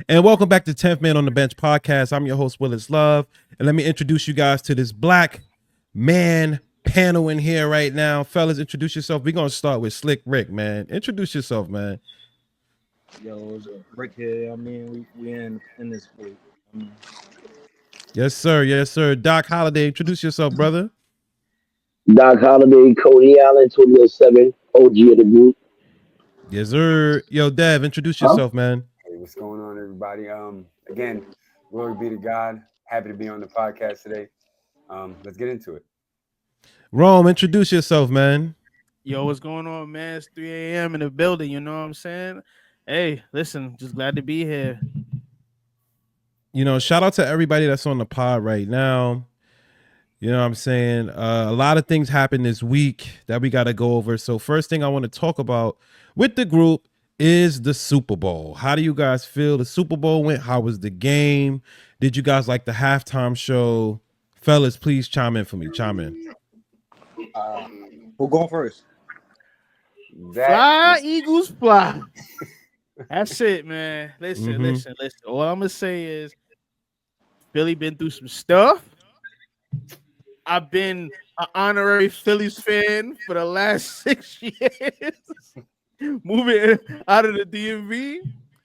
And welcome back to 10th Man on the Bench podcast. I'm your host, Willis Love. And let me introduce you guys to this black man panel in here right now. Fellas, introduce yourself. We're going to start with Slick Rick, man. Introduce yourself, man. Yo, it's Rick here. I mean, we in this week. Yes, sir. Yes, sir. Doc Holiday, introduce yourself, brother. Doc Holiday, Cody Allen, 2007, OG of the group. Yes, sir. Yo, Dev, introduce yourself, man. Hey, what's going on, everybody? Again, glory be to God. Happy to be on the podcast today. Let's get into it. Rome, introduce yourself, man. Yo, what's going on, man? It's 3 a.m. in the building, you know what I'm saying? Hey, listen, just glad to be here. Shout out to everybody that's on the pod right now. You know what I'm saying? A lot of things happened this week that we got to go over. So first thing I want to talk about with the group is the Super Bowl. How do you guys feel the Super Bowl went? How was the game? Did you guys like the halftime show? Fellas, please chime in for me. Chime in. Who going first? Fly, Eagles, fly. That's it, man. Listen. All I'm going to say is Philly been through some stuff. I've been an honorary Phillies fan for the last 6 years. Moving out of the DMV.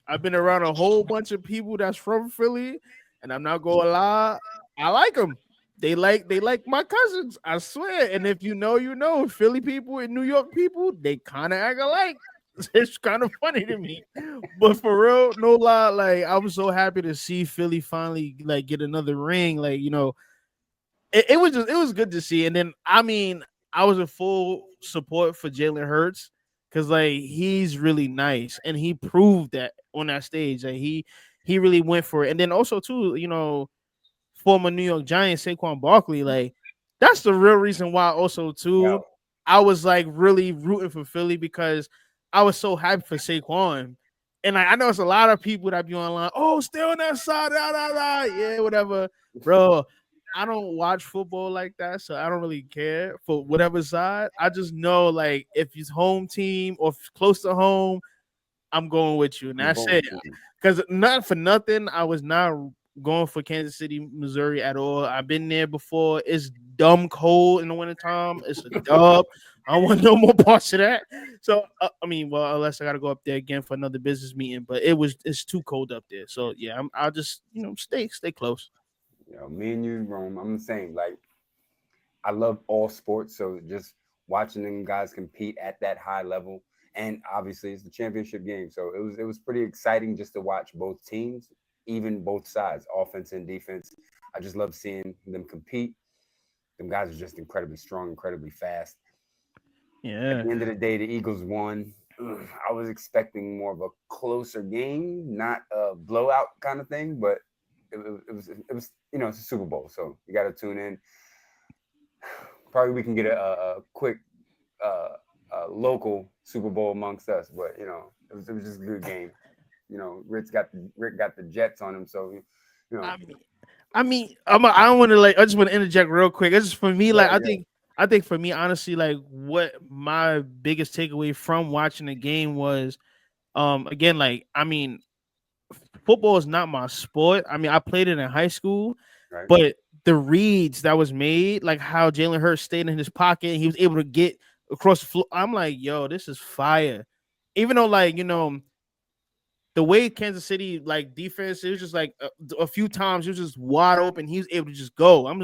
I've been around a whole bunch of people that's from Philly, and I'm not gonna lie, I like them. They like my cousins, I swear. And if you know, Philly people and New York people, they kind of act alike. It's kind of funny to me, but for real, no lie, like I was so happy to see Philly finally like get another ring. Like it was good to see. And then I was in full support for Jalen Hurts because like he's really nice and he proved that on that stage. Like he really went for it. And then also too, former New York Giants Saquon Barkley, like that's the real reason why also too I was like really rooting for Philly because I was so happy for Saquon. And I know it's a lot of people that be online, oh, stay on that side, yeah, whatever. Bro, I don't watch football like that, so I don't really care for whatever side. I just know, like, if it's home team or close to home, I'm going with you. And that's it. Because not for nothing, I was not going for Kansas City, Missouri at all. I've been there before. It's dumb cold in the wintertime. It's a dub. I don't want no more parts of that. So, unless I got to go up there again for another business meeting, but it's too cold up there. So, yeah, I'll just, stay close. Me and you, Rome, I'm the same. Like, I love all sports, so just watching them guys compete at that high level, and obviously it's the championship game, so it was pretty exciting just to watch both teams, even both sides, offense and defense. I just love seeing them compete. Them guys are just incredibly strong, incredibly fast. Yeah. At the end of the day, the Eagles won. I was expecting more of a closer game, not a blowout kind of thing, but it was it's a Super Bowl, so you got to tune in. Probably we can get a quick local Super Bowl amongst us, but it was just a good game. Rick got the Jets on him, so I don't want to I just want to interject real quick. It's just for me, I think for me, honestly, like what my biggest takeaway from watching the game was, again, football is not my sport. I played it in high school, right. But the reads that was made, like how Jalen Hurts stayed in his pocket and he was able to get across the floor. I'm like, yo, this is fire. Even though, the way Kansas City defense, it was just a few times it was just wide open. He was able to just go. I'm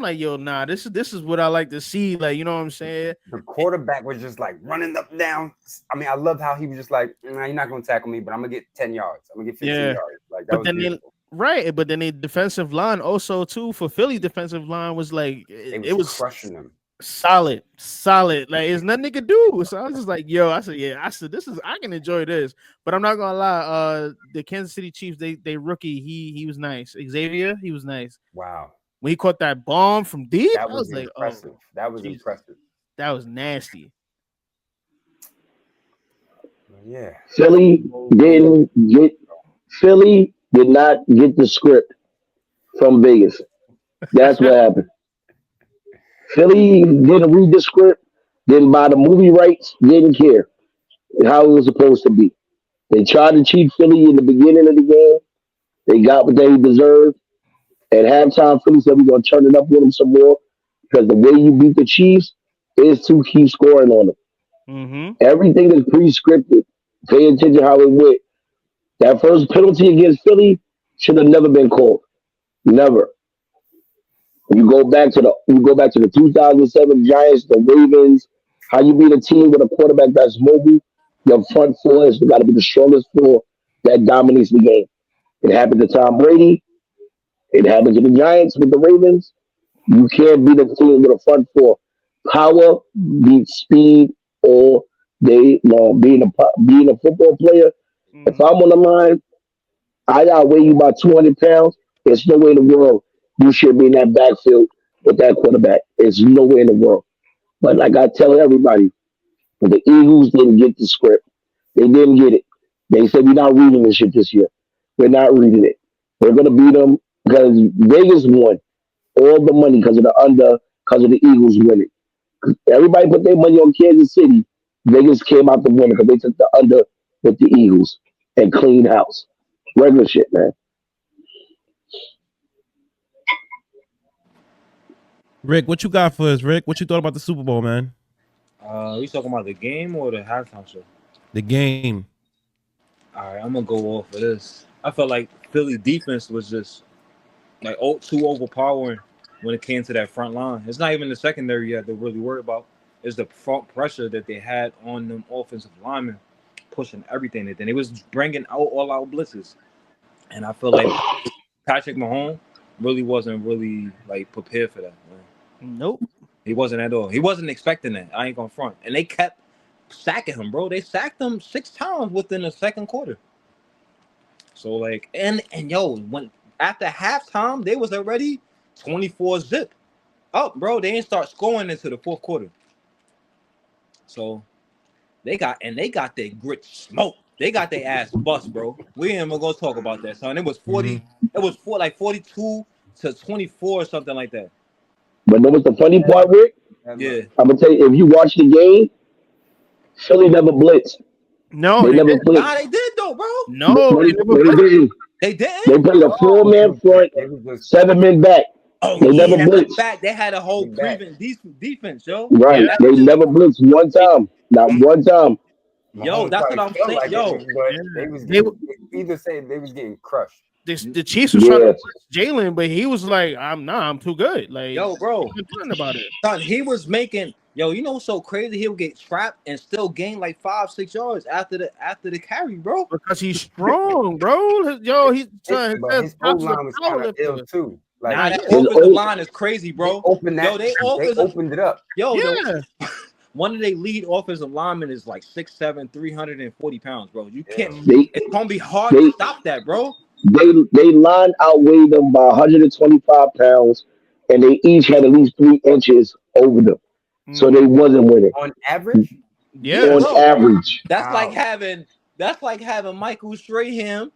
like, yo, nah, this is what I like to see. Like, you know what I'm saying? The quarterback was just running up and down. I love how he was just like, nah, you're not gonna tackle me, but I'm gonna get 10 yards. I'm gonna get 15 yards. Like that was beautiful. Right, but then the defensive line also too for Philly defensive line was it was crushing them. Solid. Like there's nothing they could do. So I was just like, yo, I said I can enjoy this, but I'm not gonna lie. The Kansas City Chiefs, they rookie, he was nice. Xavier, he was nice. Wow. When he caught that bomb from deep, that was impressive. That was impressive. That was nasty. Yeah. Philly did not get the script from Vegas. That's what happened. Philly didn't read the script, didn't buy the movie rights, didn't care how it was supposed to be. They tried to cheat Philly in the beginning of the game. They got what they deserved. At halftime, Philly said we're gonna turn it up with them some more because the way you beat the Chiefs is to keep scoring on them. Mm-hmm. Everything is pre-scripted. Pay attention how it went. That first penalty against Philly should have never been called. Never. You go back to the 2007 Giants, the Ravens. How you beat a team with a quarterback that's mobile? Your front four has got to be the strongest four that dominates the game. It happened to Tom Brady. It happened to the Giants with the Ravens. You can't beat a team with a front four. Power beats speed all day long. Being a football player, if Mm-hmm. I'm on the line, I outweigh you by 200 pounds. There's no way in the world you should be in that backfield with that quarterback. There's no way in the world. But like I tell everybody, the Eagles didn't get the script. They didn't get it. They said, we're not reading this shit this year. We're not reading it. We're going to beat them because Vegas won all the money because of the under, because of the Eagles winning. Everybody put their money on Kansas City. Vegas came out the winner because they took the under with the Eagles and clean house. Regular shit, man. Rick, what you got for us, Rick? What you thought about the Super Bowl, man? You talking about the game or the halftime show? The game. All right, I'm gonna go off of this. I felt like Philly defense was just like too overpowering when it came to that front line. It's not even the secondary yet they're really worried about. It's the front pressure that they had on them offensive linemen, pushing everything. And then they was bringing out all out blitzes, and I feel like Patrick Mahomes really wasn't really like prepared for that. Man. Nope. He wasn't at all. He wasn't expecting that. I ain't gonna front. And they kept sacking him, bro. They sacked him 6 times within the second quarter. So like, and yo, when after halftime, they was already 24 zip up, bro. They didn't start scoring into the fourth quarter. So they got their grit smoked. They got their ass bust, bro. We ain't even gonna talk about that, son. It was 40. It was like 42 to 24 or something like that. But know what's the funny part, Rick? Yeah. I'm gonna tell you, if you watch the game, Philly never blitzed. No, They they never didn't. Nah, they blitzed. did though, bro. No, No, they they, never no, they blitzed. didn't. They They didn't. played a four-man front, They was just 7 men back. Oh They yeah, never that's a blitzed. fact. They had a whole big back. prevent defense, yo. Right. Yeah. That's They what never blitzed one they, time. Not one time. yo. Mahomes That's what probably I'm felt saying, like yo. it, but Yeah. they was They getting either say they was getting crushed. the Chiefs was trying to Yeah. blitz Jalen, but he was like, I'm too good. Like, Yo, bro. he was talking about it Son, he was making you know what's so crazy? He'll get trapped and still gain like 5-6 yards after the carry, bro. because he's strong, bro. Yo, he's son. But His his O pops is a line was power kind of ill lifter. too. Like Nah, Nah, that yeah, His offensive old, line is crazy, they bro. opened Yo, that. They opened it up. yo, yeah. one of their lead offensive linemen is like 6'7", 340 pounds, bro. You can't. Yeah. they It's gonna be hard to they stop that, bro. they line outweighed them by 125 pounds, and they each had at least 3 inches over them. So they Mhm. wasn't winning On average, Yeah, Yeah. on bro. average. wow. That's like having Michael Strahan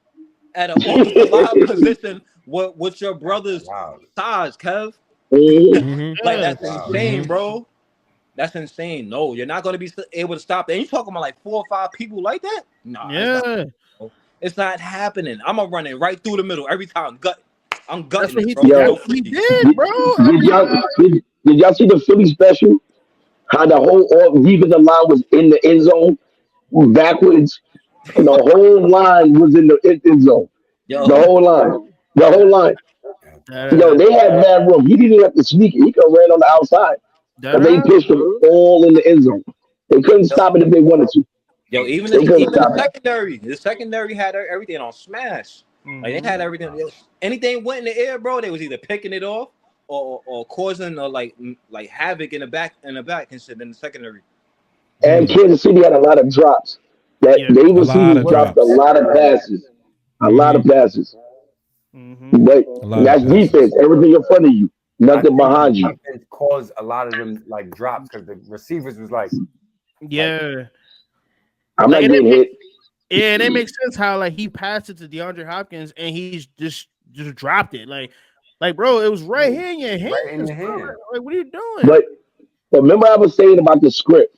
at an offensive line position with your That's brother's wild. size, Kev. Mhm. Mm-hmm. Like Yeah. That's that's wild. insane, bro. That's insane. No, you're not gonna be able to stop that. And you talking about like 4 or 5 people like that? Nah, it's not. Yeah. Bro. It's not happening. I'm gonna run it right through the middle every time. I'm That's gutting what it, he. bro. Yo, That's No what he freeze. did, did, bro. I did mean, y'all see the Philly special? How the whole defensive line was in the end zone backwards. The whole line was in the end zone. The Yo, whole line. The that, whole line. Yo, that, they had mad room. He didn't have to sneak it. He could have ran on the outside. that, But they pitched him all in the end zone. They couldn't yo, stop it if they wanted to. yo, even They couldn't the stop it. secondary, had everything on smash. Like they mm-hmm. had everything. Yo, anything went in the air, bro. They was either picking it off or causing like havoc in the back and shit in the secondary. And Kansas City had a lot of drops. That Yeah. they A lot receivers of dropped a drops. lot of passes. A lot of Mm-hmm. passes. Mm-hmm. But A lot of that's passes. defense. Everything in front of you. I Nothing think the behind you. defense caused a lot of them like drops because the receivers was like Yeah. I'm Like, not and getting hit. it makes sense how like he passed it to DeAndre Hopkins and he's just dropped it. Like, bro, it was right here in your right in hands, your bro. hand. Like, what are you doing? But remember I was saying about the script,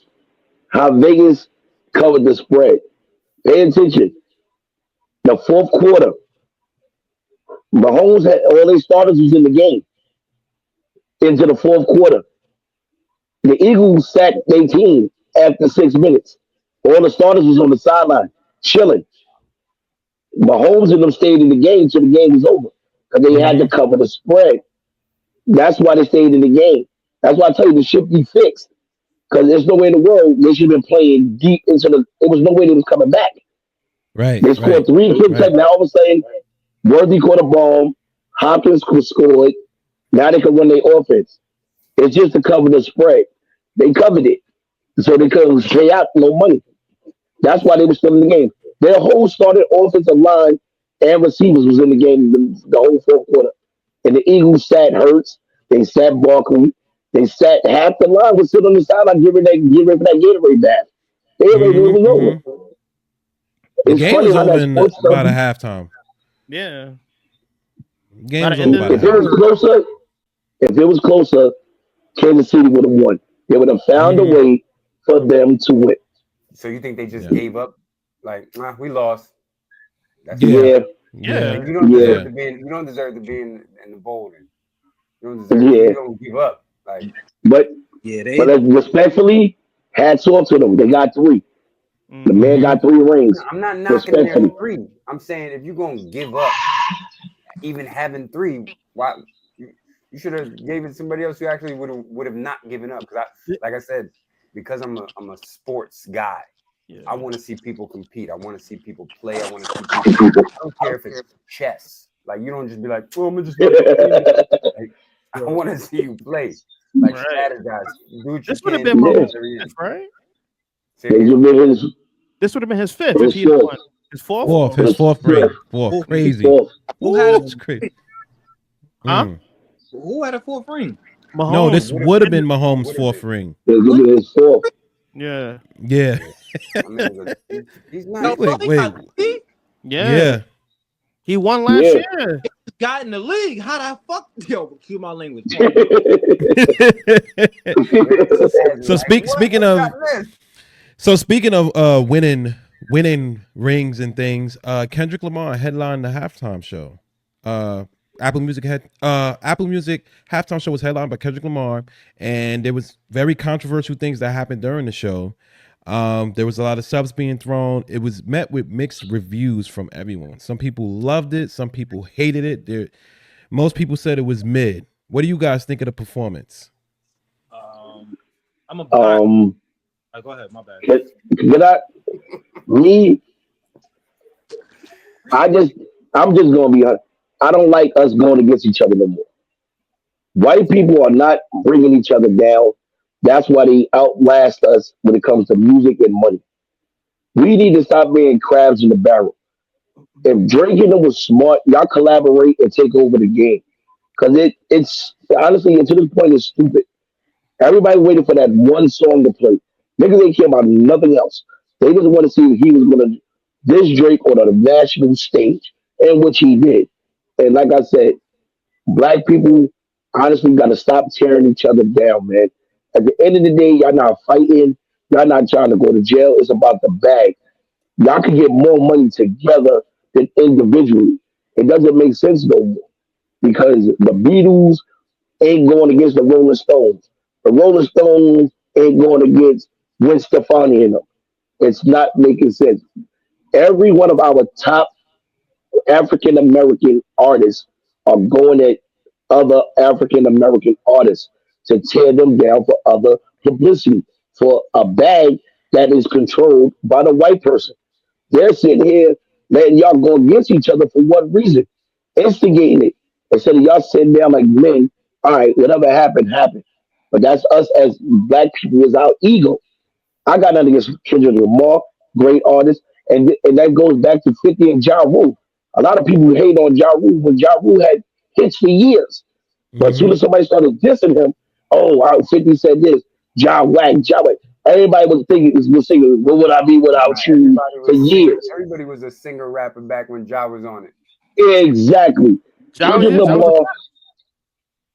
how Vegas covered the spread. Pay attention. The fourth quarter, Mahomes had all their starters was in the game into the fourth quarter. The Eagles sat their team after 6 minutes. All the starters was on the sideline, chilling. Mahomes and them stayed in the game till the game was over because they had to Mm-hmm. cover the spread. That's why they stayed in the game. That's why I tell you the shit be fixed because there's no way in the world they should have been playing deep into the. It was no way they was coming back. Right, They right, scored three quick right. touchdowns. Now all of a sudden, Worthy caught a bomb. Hopkins scored. Now they can run their offense. It's just to cover the spread. They covered it so they couldn't pay out no money. That's why they were still in the game. Their whole starting offensive line and receivers was in the game the whole fourth quarter. And the Eagles sat Hurts. They sat Barkley. They sat half the line was sitting on the sideline giving that Gatorade bath. They already knew it Mm-hmm. was Mm-hmm. over. The It's game funny was how over that in sports stuff. about a halftime. Yeah. Game By was the over end of about a the If it was halftime. third. closer, if it was closer, Kansas City would have won. They would have found a Mm-hmm. way for them to win. So you think they just Yeah. gave up? Like, we lost. That's it. Yeah. Yeah, Yeah. Like Yeah. you don't yeah, deserve to be in. You don't deserve to be in the bowl. And you don't deserve. You yeah. don't give up. Like But Yeah, but they. respectfully, hats off to them. They got three. The Mm-hmm. man Mm-hmm. got three rings. I'm not knocking their Respectfully. three. I'm saying if you're gonna give up, even having three, why you, you should have gave it to somebody else who actually would have not given up. Because like I said, because I'm a sports guy. Yeah. I want to see people compete. I want to see people play. I want to see people. I don't care if it's chess. Like you don't just be like, "Oh, I'm just not gonna play." Like I want to see you play. Like Right. strategize. Do what you This would have can to been get to Yeah. Mahomes' the very fifth, end. right? Say it They again. give me This would have been his fifth if his he had fourth. won. His fourth? Fourth, his His fourth fifth. ring. Fourth. Who, His Crazy. fourth. who had Ooh, a it's crazy. Huh? Mm. who had a fourth ring? No, Mahomes. this Would have would have been. been It Mahomes' would have fourth been. ring. They give What? me his fourth. Yeah. Yeah. Yeah. I mean, he's No, not. bro, Wait, he wait. got he Yeah. Yeah. He won last Yeah. year. got in the league. How the fuck? Yo, cue my language. so Yeah, as like speaking what got of this? winning rings and things, Kendrick Lamar headlined the halftime show. Uh Apple Music halftime show was headlined by Kendrick Lamar, and there was very controversial things that happened during the show. There was a lot of subs being thrown. It was met with mixed reviews from everyone. Some people loved it, some people hated it. Most people said it was mid. What do you guys think of the performance? I'm a blind. um, Go ahead, my bad. can I? Me, I just, I'm just gonna be honest. I don't like us going against each other no more. White people are not bringing each other down. That's why they outlast us when it comes to music and money. We need to stop being crabs in the barrel. If Drake and them was smart, y'all collaborate and take over the game. Cause it's honestly to this point it's stupid. Everybody waited for that one song to play. Niggas ain't care about nothing else. They just want to see if he was gonna diss Drake on a national stage, and which he did. And like I said, black people honestly got to stop tearing each other down, man. At the end of the day, y'all not fighting. Y'all not trying to go to jail. It's about the bag. Y'all can get more money together than individually. It doesn't make sense no more because the Beatles ain't going against the Rolling Stones. The Rolling Stones ain't going against Gwen Stefani and them. It's not making sense. Every one of our top African American artists are going at other African American artists to tear them down for other publicity, for a bag that is controlled by the white person. They're sitting here letting y'all go against each other for what reason? Instigating it. Instead of y'all sitting down like men, all right, whatever happened, happened. But that's us as black people is our ego. I got nothing against Kendrick Lamar, great artist, and that goes back to 50 and Ja Rule. A lot of people hate on Ja Rule when Ja Rule had hits for years. But as soon Mm-hmm. as somebody started dissing him, oh, wow, 50 said this, Ja whack, Ja whack. Everybody was singing, what would I be Nah, without you everybody for was singing. years? Everybody was a singer rapper back when Ja was on it. Exactly. Jolly, Kendrick yeah, that was a Lamar,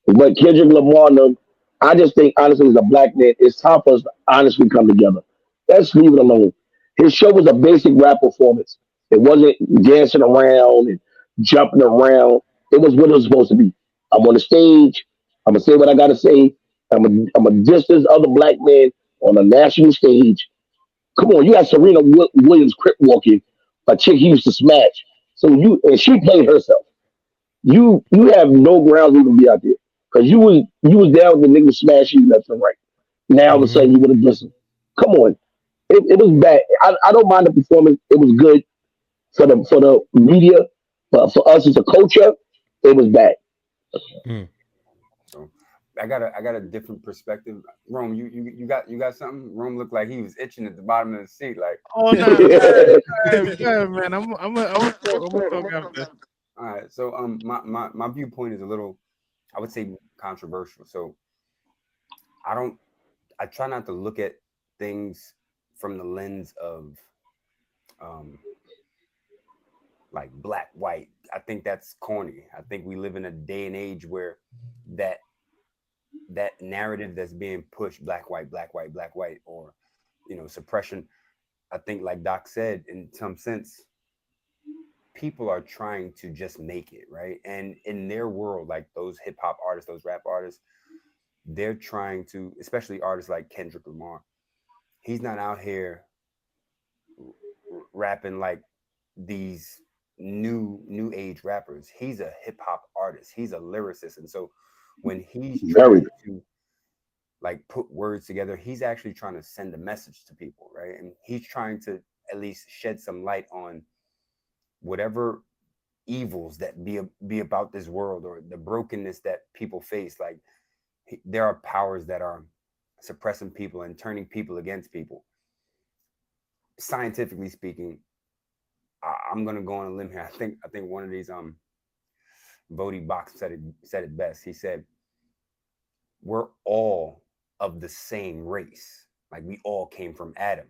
but Kendrick Lamar, no, I just think, honestly, as a black man, it's time for us to honestly come together. Let's leave it alone. His show was a basic rap performance. It wasn't dancing around and jumping around. It was what it was supposed to be. I'm on the stage. I'm gonna say what I gotta say. I'm a distance other black men on a national stage. Come on, you got Serena Williams crip walking, a chick he used to smash. So and she played herself. You have no grounds even to be out there because you was down with the niggas smashing you left and right. Now all of a Mm-hmm. sudden you would have listened. Come on, it was bad. I don't mind the performance. It was good for the media, but for us as a culture, it was bad. Mm. So I got a different perspective. Rome, you got something? Rome looked like he was itching at the bottom of the seat. Like, Oh no, go ahead, man. I'm gonna talk after. all right. So my viewpoint is a little, I would say, controversial. So I don't I try not to look at things from the lens of um like black white. I think that's corny. I think we live in a day and age where that that narrative that's being pushed, black white, black white, black white, or suppression. I think, like Doc said, in some sense, people are trying to just make it right, and in their world, like those hip hop artists, those rap artists, they're trying to, especially artists like Kendrick Lamar. He's not out here rapping like these new age rappers. He's a hip hop artist. He's a lyricist, and so when he's Very. trying to like put words together, he's actually trying to send a message to people, right? And he's trying to at least shed some light on whatever evils that be about this world, or the brokenness that people face. Like, there are powers that are suppressing people and turning people against people. Scientifically speaking, I'm gonna go on a limb here. I think one of these Vody Box said it best. He said, "We're all of the same race. Like, we all came from Adam.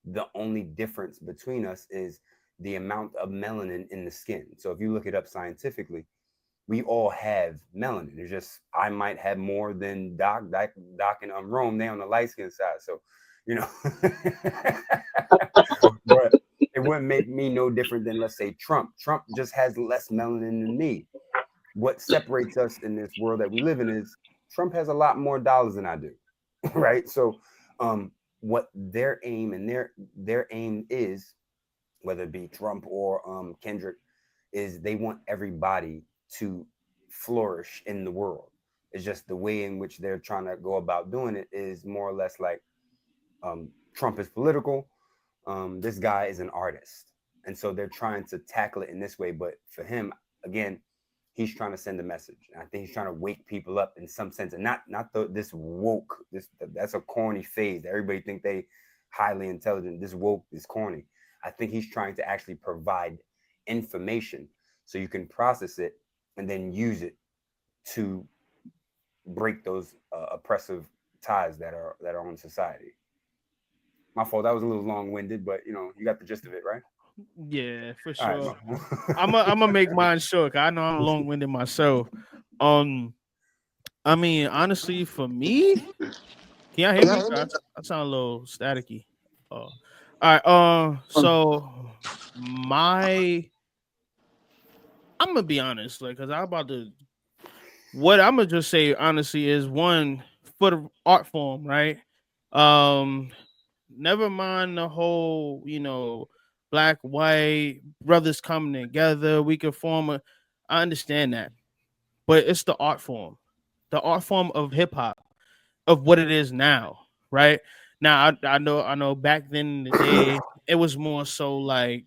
The only difference between us is the amount of melanin in the skin. So if you look it up scientifically, we all have melanin. It's just I might have more than Doc and Rome. They on the light skin side. So, you know, but it wouldn't make me no different than, let's say, Trump. Trump just has less melanin than me. What separates us in this world that we live in is Trump has a lot more dollars than I do, right? So, what their aim and their aim is, whether it be Trump or Kendrick, is they want everybody to flourish in the world. It's just the way in which they're trying to go about doing it is more or less like, Trump is political. This guy is an artist. And so they're trying to tackle it in this way. But for him, again, he's trying to send a message. And I think he's trying to wake people up in some sense, and not this woke. That's a corny phase. Everybody think they highly intelligent. This woke is corny. I think he's trying to actually provide information so you can process it and then use it to break those oppressive ties that are on society. My fault. That was a little long winded, but you got the gist of it, right? Yeah, for All right. sure. I'm gonna make mine short. 'Cause I know I'm long winded myself. Um, I mean, honestly, for me, can y'all hear me? I sound a little staticky. All right. So my, I'm gonna be honest, like, cause I'm about to. What I'm gonna just say honestly is, one, for the art form, right? Um, Never mind the whole, black, white brothers coming together. We can form a. I understand that, but it's the art form of hip hop, of what it is now, right? Now I know back then in the day it was more so like,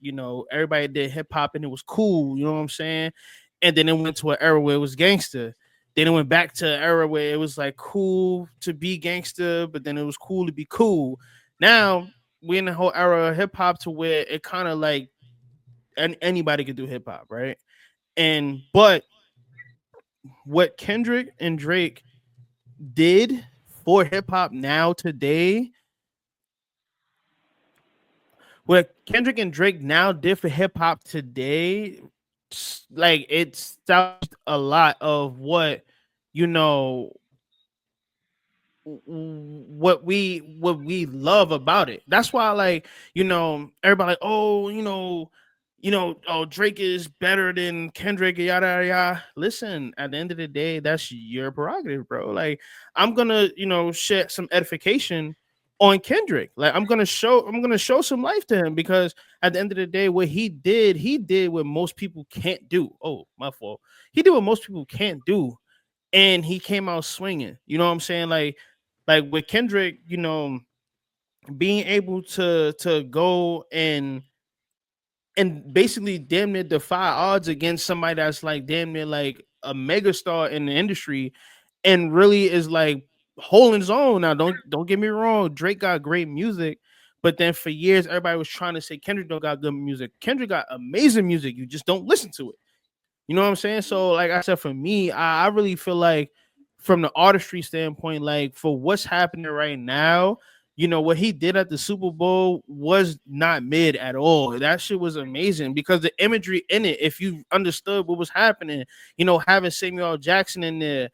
everybody did hip hop and it was cool, you know what I'm saying? And then it went to an era where it was gangster. Then it went back to an era where it was like cool to be gangster, but then it was cool to be cool. Now we're in the whole era of hip hop to where it kind of like anybody could do hip hop, right? And but what Kendrick and Drake did for hip hop now today, what Kendrick and Drake now did for hip hop today, like it stopped a lot of what you know what we love about it. That's why, like, everybody like, oh, oh, Drake is better than Kendrick, yada yada yada. Listen, at the end of the day, that's your prerogative, bro. Like, I'm gonna, share some edification on Kendrick. Like, I'm gonna show some life to him because at the end of the day, what he did what most people can't do. Oh, my fault. He did what most people can't do, and he came out swinging. You know what I'm saying? Like with Kendrick, being able to go and basically damn near defy odds against somebody that's like damn near like a megastar in the industry and really is like holding his own. Now don't get me wrong, Drake got great music, but then for years everybody was trying to say Kendrick don't got good music. Kendrick got amazing music, you just don't listen to it. You know what I'm saying? So, like I said, for me, I really feel like from the artistry standpoint, like for what's happening right now, what he did at the Super Bowl was not mid at all. That shit was amazing because the imagery in it, if you understood what was happening, having Samuel L. Jackson in there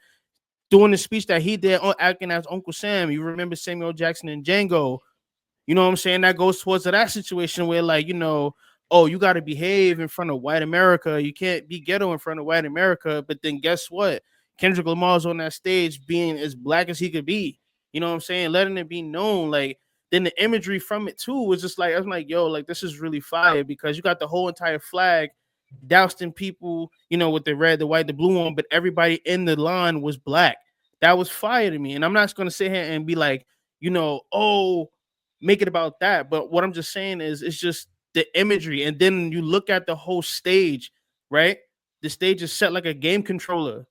doing the speech that he did, acting as Uncle Sam. You remember Samuel L. Jackson in Django. You know what I'm saying? That goes towards that situation where, like, oh, you got to behave in front of white America. You can't be ghetto in front of white America. But then guess what? Kendrick Lamar's on that stage being as black as he could be. You know what I'm saying? Letting it be known. Like, then the imagery from it too was just like, I'm like, yo, like, this is really fire because you got the whole entire flag doused in people, with the red, the white, the blue on, but everybody in the line was black. That was fire to me. And I'm not going to sit here and be like, oh, make it about that. But what I'm just saying is it's just the imagery. And then you look at the whole stage, right? The stage is set like a game controller.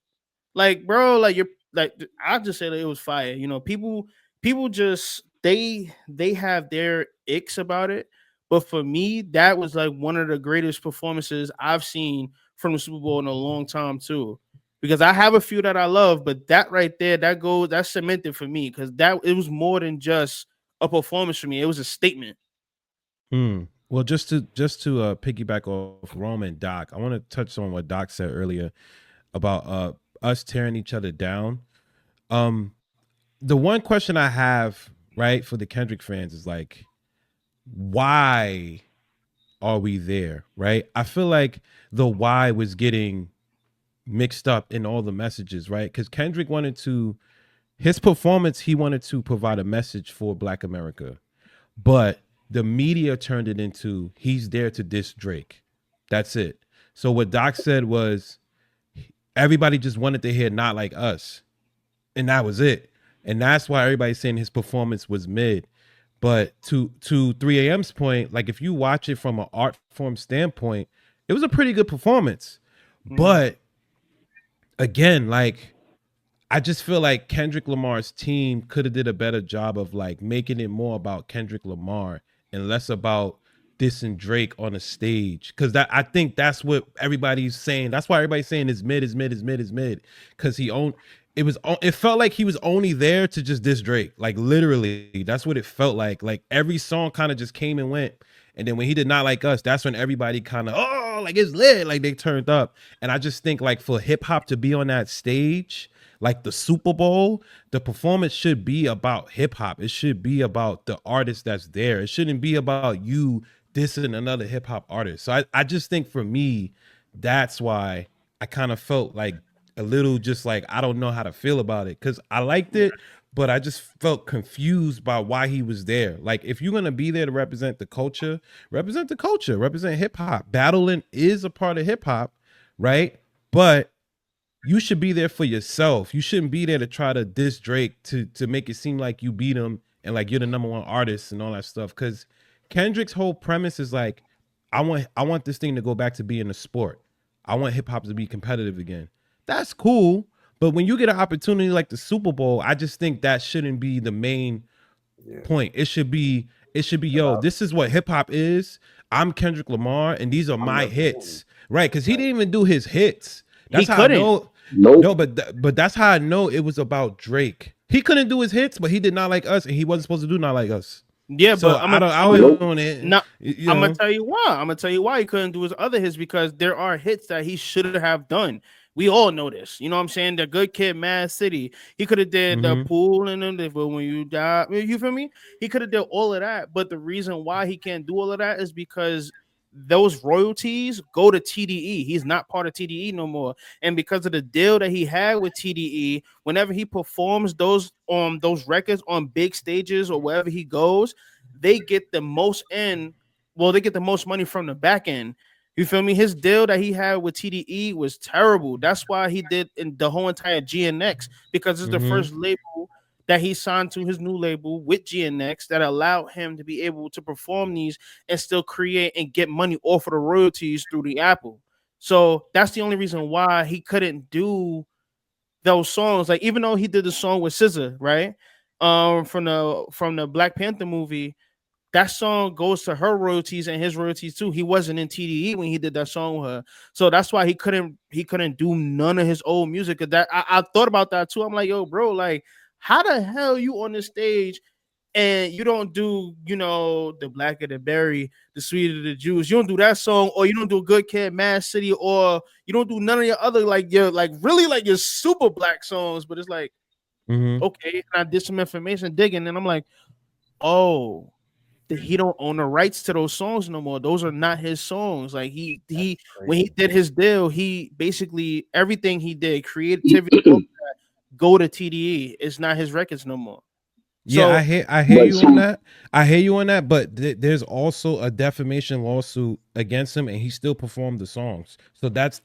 Like, bro, like you're like I just said it was fire. People just they have their icks about it. But for me, that was like one of the greatest performances I've seen from the Super Bowl in a long time too. Because I have a few that I love, but that right there, that's cemented for me because that it was more than just a performance for me. It was a statement. Well, just to piggyback off Rome and Doc, I want to touch on what Doc said earlier about us tearing each other down. Um, the one question I have, right, for the Kendrick fans is like, why are we there? Right? I feel like the why was getting mixed up in all the messages, right? Because Kendrick wanted to his performance, he wanted to provide a message for Black America, but the media turned it into he's there to diss Drake. That's it. So what Doc said was everybody just wanted to hear not like us, and that was it. And that's why everybody's saying his performance was mid. But to 3 a.m.'s point, like if you watch it from an art form standpoint, it was a pretty good performance. But again, like I just feel like Kendrick Lamar's team could have did a better job of like making it more about Kendrick Lamar and less about dissing Drake on a stage. Cause that I think that's what everybody's saying. That's why everybody's saying is mid, is mid, is mid, is mid. Cause it felt like he was only there to just diss Drake. Like literally, that's what it felt like. Like every song kind of just came and went. And then when he did not like us, that's when everybody kind of, oh, like it's lit. Like they turned up. And I just think like for hip hop to be on that stage, like the Super Bowl, the performance should be about hip hop. It should be about the artist that's there. It shouldn't be about you dissing another hip hop artist. So I just think for me, that's why I kind of felt like a little just like I don't know how to feel about it because I liked it, but I just felt confused by why he was there. Like if you're gonna be there to represent the culture, represent hip hop. Battling is a part of hip hop, right? But you should be there for yourself. You shouldn't be there to try to diss Drake to make it seem like you beat him and like you're the number one artist and all that stuff. Because Kendrick's whole premise is like, I want this thing to go back to being a sport. I want hip hop to be competitive again. That's cool, but when you get an opportunity like the Super Bowl, I just think that shouldn't be the main Yeah. point. It should be yo, About this is what hip hop is. I'm Kendrick Lamar, and these are I'm my representing. hits, right? Because he Right. didn't even do his hits. He That's how I couldn't. know. Nope. No, but that's how I know it was about Drake. He couldn't do his hits, but he did not like us, and he wasn't supposed to do not like us. Yeah, So but I don't. I Nope. don't want it. no, You I'm gonna know. tell you why. I'm gonna tell you why he couldn't do his other hits because there are hits that he should have done. We all know this. You know what I'm saying? The Good Kid, Mad City. He could have did the Mm-hmm. pool and then the when you die. You feel me? He could have did all of that. But the reason why he can't do all of that is because those royalties go to TDE. He's not part of TDE no more. And because of the deal that he had with TDE, whenever he performs those records on big stages or wherever he goes, they get the most they get the most money from the back end. You feel me? His deal that he had with TDE was terrible. That's why he did in the whole entire GNX, because it's the first label that he signed to, his new label with GNX, that allowed him to be able to perform these and still create and get money off of the royalties through the Apple. So that's the only reason why he couldn't do those songs. Like, even though he did the song with SZA, right? From the Black Panther movie, that song goes to her royalties and his royalties too. He wasn't in TDE when he did that song with her, so that's why he couldn't do none of his old music. Cause that I thought about that too. I'm like, yo, bro, like, how the hell you on the stage and you don't do, the blacker the berry, the sweeter the juice? You don't do that song, or you don't do Good Kid, Mad City, or you don't do none of your other your super black songs. But it's like, okay, and I did some information digging, and I'm like, oh, he don't own the rights to those songs no more. Those are not his songs. Like, he when he did his deal, he basically everything he did, creativity, go to TDE. It's not his records no more. Yeah, So, I hear you on that. I hear you on that, but there's also a defamation lawsuit against him, and he still performed the songs. So that's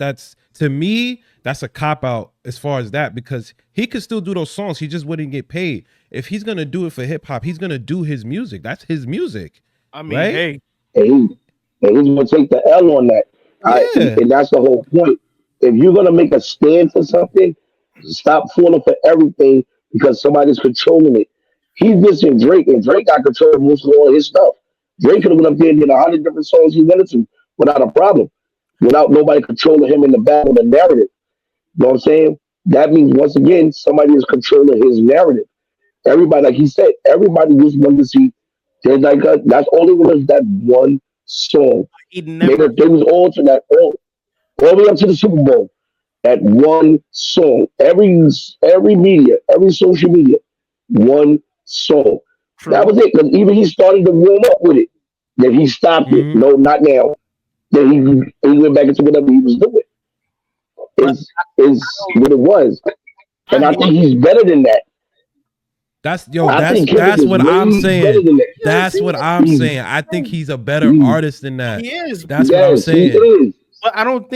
to me, that's a cop out as far as that, because he could still do those songs. He just wouldn't get paid. If he's gonna do it for hip hop, he's gonna do his music. That's his music. I mean, right? hey, And he's gonna take the L on that. Yeah. And that's the whole point. If you're gonna make a stand for something, stop falling for everything because somebody's controlling it. He's missing Drake, and Drake got control of most of all his stuff. Drake could have went up there and did 100 different songs he wanted to without a problem, without nobody controlling him in the back of the narrative. You know what I'm saying? That means once again somebody is controlling his narrative. Everybody, like he said, everybody just wanted to see. There's like that's all it was, that one song. he never. They was all to that all the way up to the Super Bowl. That one song. Every media, every social media, one song. That was True. it. Because even he started to warm up with it. Then he stopped it. Mhm. No, not now. Then he went back into whatever he was doing. But Is what it was. I And I hate think he's better than that. I That's think Kendrick is what I'm way better saying. than that. yes, That's he what is. I'm He's, saying. I think he's a better he's, artist than that. He is. That's what I'm yes, he saying. is. But I don't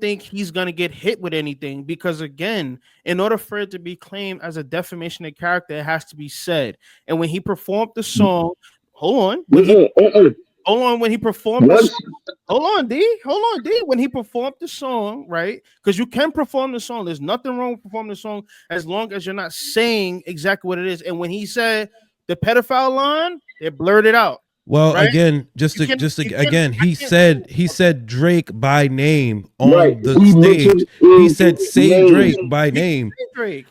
think he's gonna get hit with anything, because again, in order for it to be claimed as a defamation of character, it has to be said. And when he performed the song, hold on, Mm-mm, mm-mm. when he performed the Once, song, hold on, D, when he performed the song, right? Because you can perform the song. There's nothing wrong with performing the song as long as you're not saying exactly what it is. And when he said the pedophile line, they blurred it out, Well, right? again, You can again, I can't say he said Drake by name right, on the he stage. mentioned He his said say Drake name. by you can name. say Drake.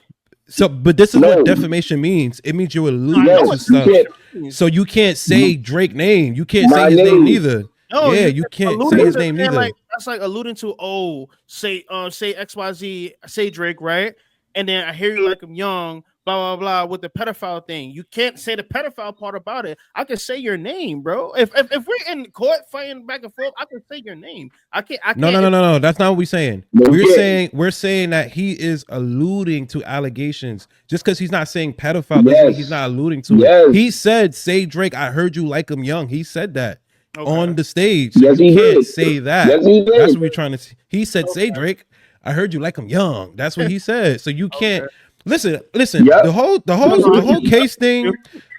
So, but this is what No, defamation means. It means you're No, I know alluding yes, to what you stuff. can't. defamation means. So you can't say Drake name. You can't say My his name name. neither. No, Yeah, you you just can't say alluding his to name saying, neither. like, that's like alluding to, say XYZ, say Drake, right? And then I hear you like I'm young, blah blah blah, with the pedophile thing. You can't say the pedophile part about it. I can say your name, bro. If we're in court fighting back and forth, I can say your name. I No, can't. no. That's not what we're saying. No, you can't. We're saying that he is alluding to allegations. Just because he's not saying pedophile doesn't mean he's Yes, not alluding to it. yes, He said, "Say Drake, I heard you like him young." He said that Okay. on the stage, so yes, you he can't did. say that. Yes, he That's did. what we're trying to see. He said, "Say Okay. Drake, I heard you like him young." That's what he said. So you can't Okay. listen. Yep. No, no, I The whole case you. thing,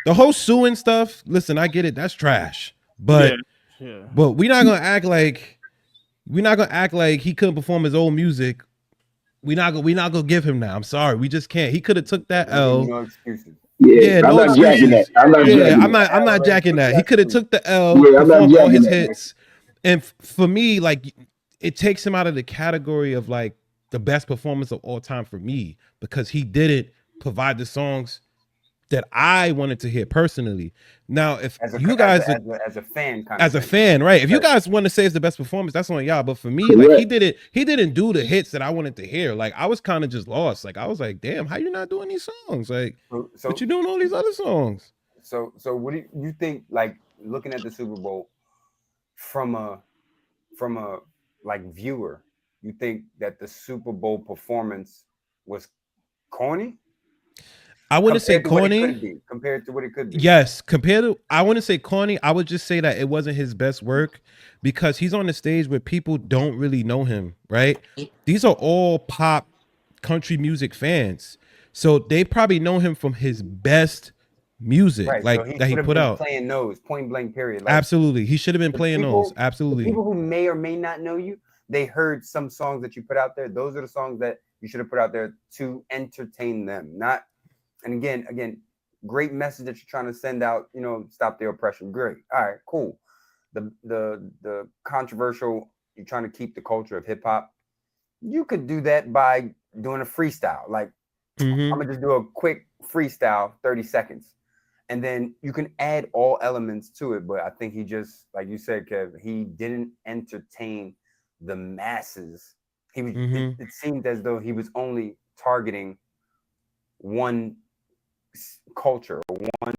the whole suing stuff. Listen, I get it. That's trash, Yeah. but. Yeah. But we're not gonna act like he couldn't perform his old music. We not gonna give him that. I'm sorry. We just can't. He could have took that Don't give me L. no excuses. Yeah, Yeah, I'm no not jacking that. excuses. I'm not Yeah, jacking that. I'm not jacking that. He could have took the L, Yeah, I'm not performed all jacking his that. hits. And for me, like, it takes him out of the category of like the best performance of all time for me, because he didn't provide the songs that I wanted to hear personally. Now, if As a you guys as a fan kind as of a thing. fan, right? If you Right. guys want to say it's the best performance, that's on y'all. But for me, like, Correct. he didn't do the hits that I wanted to hear. Like, I was kind of just lost. Like, I was like, damn, how you not doing these songs? Like, So but so you doing all these other songs. so what do you think? Like, looking at the Super Bowl from a from a like viewer, you think that the Super Bowl performance was corny I wouldn't say compared to what it corny. could be? Compared to what it could be. Yes, compared to, I wouldn't say corny. I would just say that it wasn't his best work because he's on the stage where people don't really know him, right? These are all pop country music fans. So they probably know him from his best music, Right. So like he that he should have put been out. playing those point blank period. Like Absolutely. He should have been the playing those. people, the Absolutely. people who may or may not know you, they heard some songs that you put out there. Those are the songs that you should have put out there to entertain them. Not, and again, great message that you're trying to send out. You know, stop the oppression. Great. All right, cool. The controversial. You're trying to keep the culture of hip hop. You could do that by doing a freestyle. Like I'm Mm-hmm. gonna just do a quick freestyle, 30 seconds, and then you can add all elements to it. But I think he just, like you said, Kev, he didn't entertain the masses. Mm-hmm. It seemed as though he was only targeting one culture or one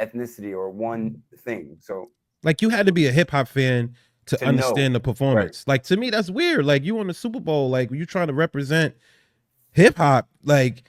ethnicity or one thing. So Like you had to be a hip hop fan to to know, understand the right? performance. Like to me, that's weird. Like you on the Super Bowl, like you trying to represent hip hop, like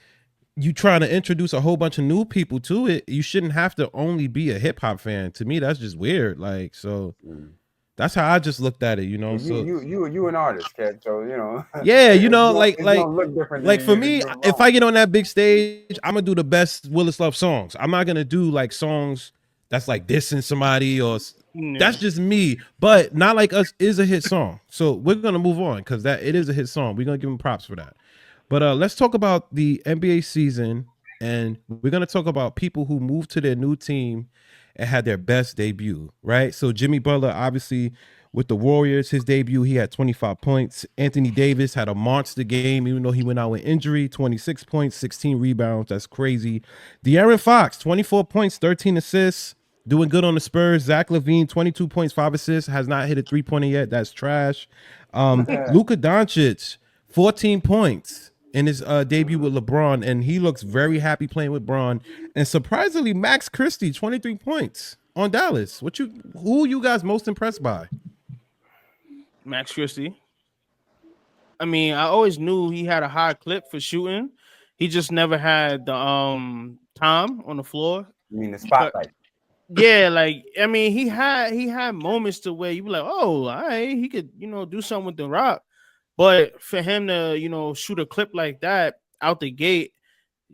you trying to introduce a whole bunch of new people to it. You shouldn't have to only be a hip hop fan. To me, that's just weird. Like so, Mm. that's how I just looked at it. You know, Well, so you an artist, Kev. So you know yeah, you know, it's gonna look different than like for if me, you're doing if wrong. I get on that big stage, I'm gonna do the best Willis Love songs. I'm not gonna do like songs that's like dissing somebody or Yeah. that's just me. But Not Like Us is a hit song, so we're gonna move on because that it is a hit song. We're gonna give him props for that. But let's talk about the NBA season, and we're gonna talk about people who moved to their new team and had their best debut. Right. So Jimmy Butler, obviously, with the Warriors, his debut, he had 25 points. Anthony Davis had a monster game, even though he went out with injury. 26 points, 16 rebounds. That's crazy. De'Aaron Fox, 24 points, 13 assists. Doing good on the Spurs. Zach LaVine, 22 points, 5 assists. Has not hit a three-pointer yet. That's trash. Luka Doncic, 14 points in his debut with LeBron, and he looks very happy playing with Braun. And surprisingly, Max Christie, 23 points on Dallas. Who you guys most impressed by? Max Christie. I mean, I always knew he had a high clip for shooting. He just never had the time on the floor. I mean the But spotlight. yeah, like I mean, he had moments to where you be like, oh, all right, he could do something with the rock. But for him to shoot a clip like that out the gate,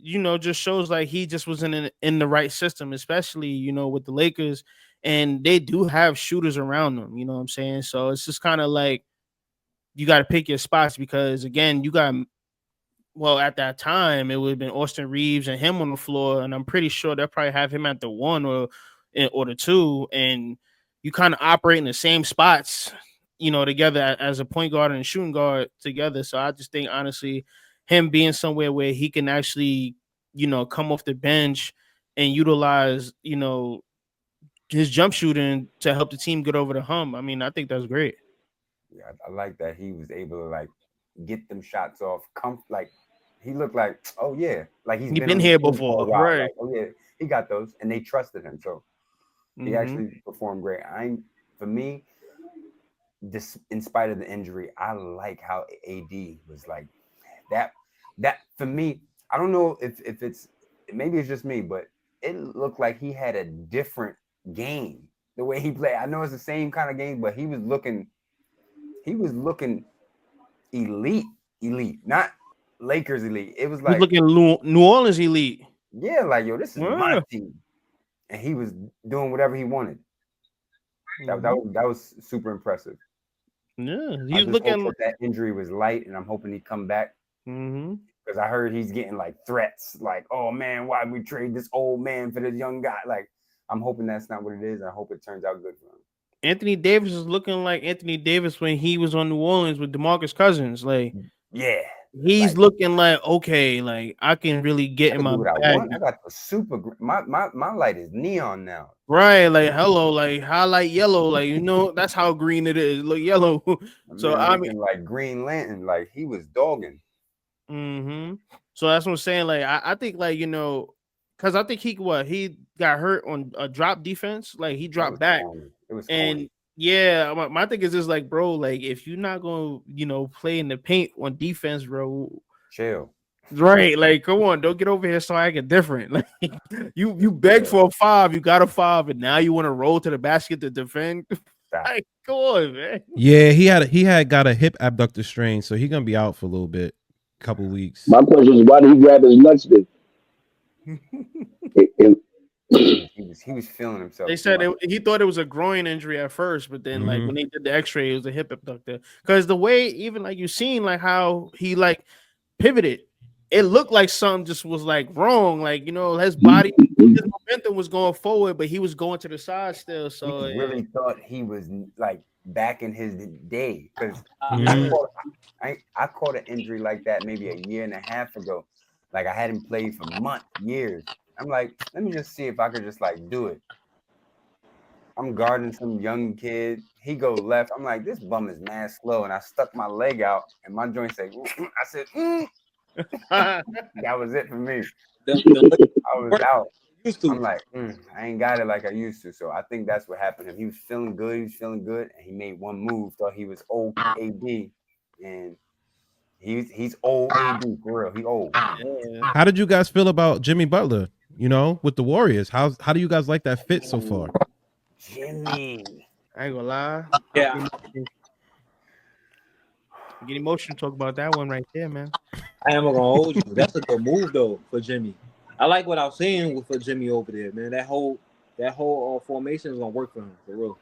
just shows like he just wasn't in the right system, especially with the Lakers, and they do have shooters around them. You know what I'm saying? So it's just kind of like you got to pick your spots because again, you got well at that time it would have been Austin Reeves and him on the floor, and I'm pretty sure they'll probably have him at the one or the two, and you kind of operate in the same spots, together as a point guard and a shooting guard together. So I just think honestly, him being somewhere where he can actually, come off the bench and utilize, his jump shooting to help the team get over the hump. I mean, I think that's great. Yeah, I like that he was able to like get them shots off. Like he looked like, oh yeah, like he's He been been on the here team for a before, while. right? Like, oh yeah, he got those, and they trusted him. So he Mm-hmm. actually performed great. For me, this in spite of the injury, I like how AD was like that. That for me, I don't know if it's maybe it's just me, but it looked like he had a different game the way he played. I know it's the same kind of game, but he was looking elite, not Lakers elite. It was He's like, looking New Orleans elite. yeah, like yo, this is my Yeah. team, and he was doing whatever he wanted. Mhm. That was super impressive. Yeah, I he's just hope looking. that injury was light, and I'm hoping he come back Mm-hmm. because I heard he's getting like threats, like, oh man, why we trade this old man for this young guy? Like, I'm hoping that's not what it is. I hope it turns out good for him. Anthony Davis is looking like Anthony Davis when he was on New Orleans with DeMarcus Cousins. Like Yeah, he's like looking like okay, like I can really get I in can my do what I bag. want. I got the super. My light is neon now. Right, like hello, like highlight yellow, like that's how green it is. Look yellow. My So man I mean, looking like Green Lantern. Like he was dogging. mm-hmm. So that's what I'm saying. Like I think like because I think he got hurt on a drop defense. Like he That dropped was back corny. It was and corny. Yeah, my thing is just like, bro, like if you're not gonna, play in the paint on defense, bro, Chill. right? Like, come on, don't get over here so I get different. Like, you beg Yeah. for a 5, you got a 5, and now you want to roll to the basket to defend. Stop. Like, come on, man. Yeah, he had got a hip abductor strain, so he's gonna be out for a little bit, couple weeks. My question is, why did he grab his nuts then? It- He was feeling himself They too said much. he thought it was a groin injury at first, but then like Hmm. when they did the X-ray, it was a hip abductor. Because the way, even like you seen, like how he like pivoted, it looked like something just was like wrong. Like his body, his momentum was going forward, but he was going to the side still. He So really thought he was like back in his day because I Hmm. caught I caught an injury like that maybe a year and a half ago. Like I hadn't played for months, years. I'm like, let me just see if I could just like do it. I'm guarding some young kid. He go left. I'm like, this bum is mad slow, and I stuck my leg out, and my joint said, I said, that was it for me. The I was work out. used to. I'm like, I ain't got it like I used to. So I think that's what happened to him. He was feeling good. He was feeling good, and he made one move. Thought he was old AD, and he's old AD for real. He old. yeah. How did you guys feel about Jimmy Butler? With the Warriors, how do you guys like that fit so far? Jimmy. I ain't gonna lie. Yeah, Get emotional talk about that one right there, man. I am gonna hold you. That's a good move though for Jimmy. I like what I'm seeing for Jimmy over there, man. That whole formation is gonna work for him for real.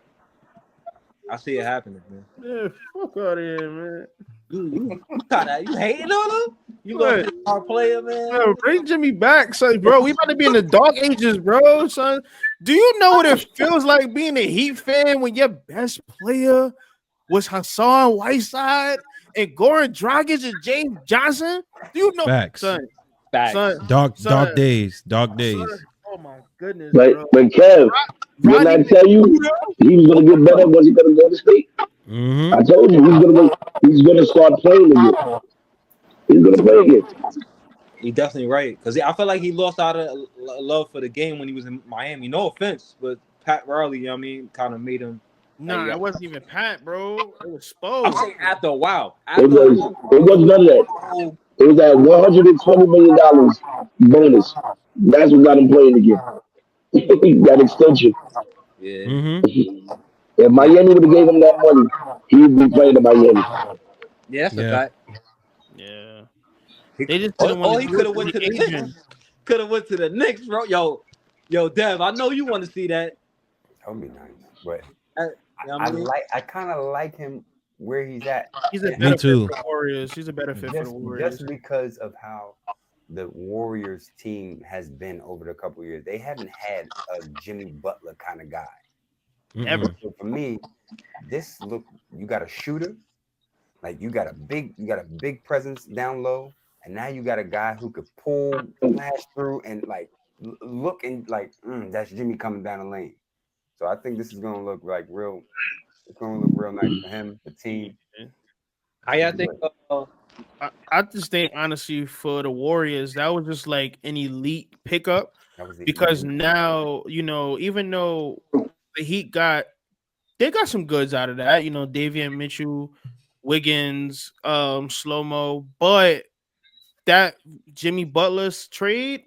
I see it happening, man. Yeah, fuck out of here, man. You kind of you hating on him? You gonna What? be our player, man? Bro, bring Jimmy back, son, bro. We about to be in the dark ages, bro, son. Do you know what it feels like being a Heat fan when your best player was Hassan Whiteside and Goran Dragic and James Johnson? Do you know, Facts. son, Facts. son, Dark son, days. Dark son? days. Oh my goodness, but bro. but Kev, didn't Rodney I tell you McGruder? he was gonna get better? Was he gonna go to state? Hmm. I told you he's gonna start playing again. He's gonna play again. He definitely right because I feel like he lost out of love for the game when he was in Miami. No offense, but Pat Riley, you know what I mean, kind of made him like Nah, yeah. it wasn't even Pat, bro. It was I'm Spo. saying after a while, It after was it was none of that. It was that $120 million bonus. That's what got him playing again. That extension. yeah, Hmm. If Miami would have gave him that money, he'd be playing in Miami. yeah, that's a Yeah. fact. Yeah. He, They just didn't want or to he do could it have for went the to the Knicks. agent. Could have went to the Knicks, bro. Yo, Dev, I know you want to see that. That would be nice. But You know what I mean? I kind of like him where he's at. He's a Me better fit too. for the Warriors. He's a better fit for the Warriors. Just because of how the Warriors team has been over the couple of years. They haven't had a Jimmy Butler kind of guy. Ever. Mm-mm. So for me, you got a shooter, like you got a big presence down low, and now you got a guy who could pull, flash through, and like look and like that's Jimmy coming down the lane. So I think this is gonna look like real. It's gonna look real nice for him, the team. How y'all think? I just think honestly for the Warriors, that was just like an elite pickup That was the because now, even though the Heat they got some goods out of that, Davian Mitchell, Wiggins, slow mo, but that Jimmy Butler's trade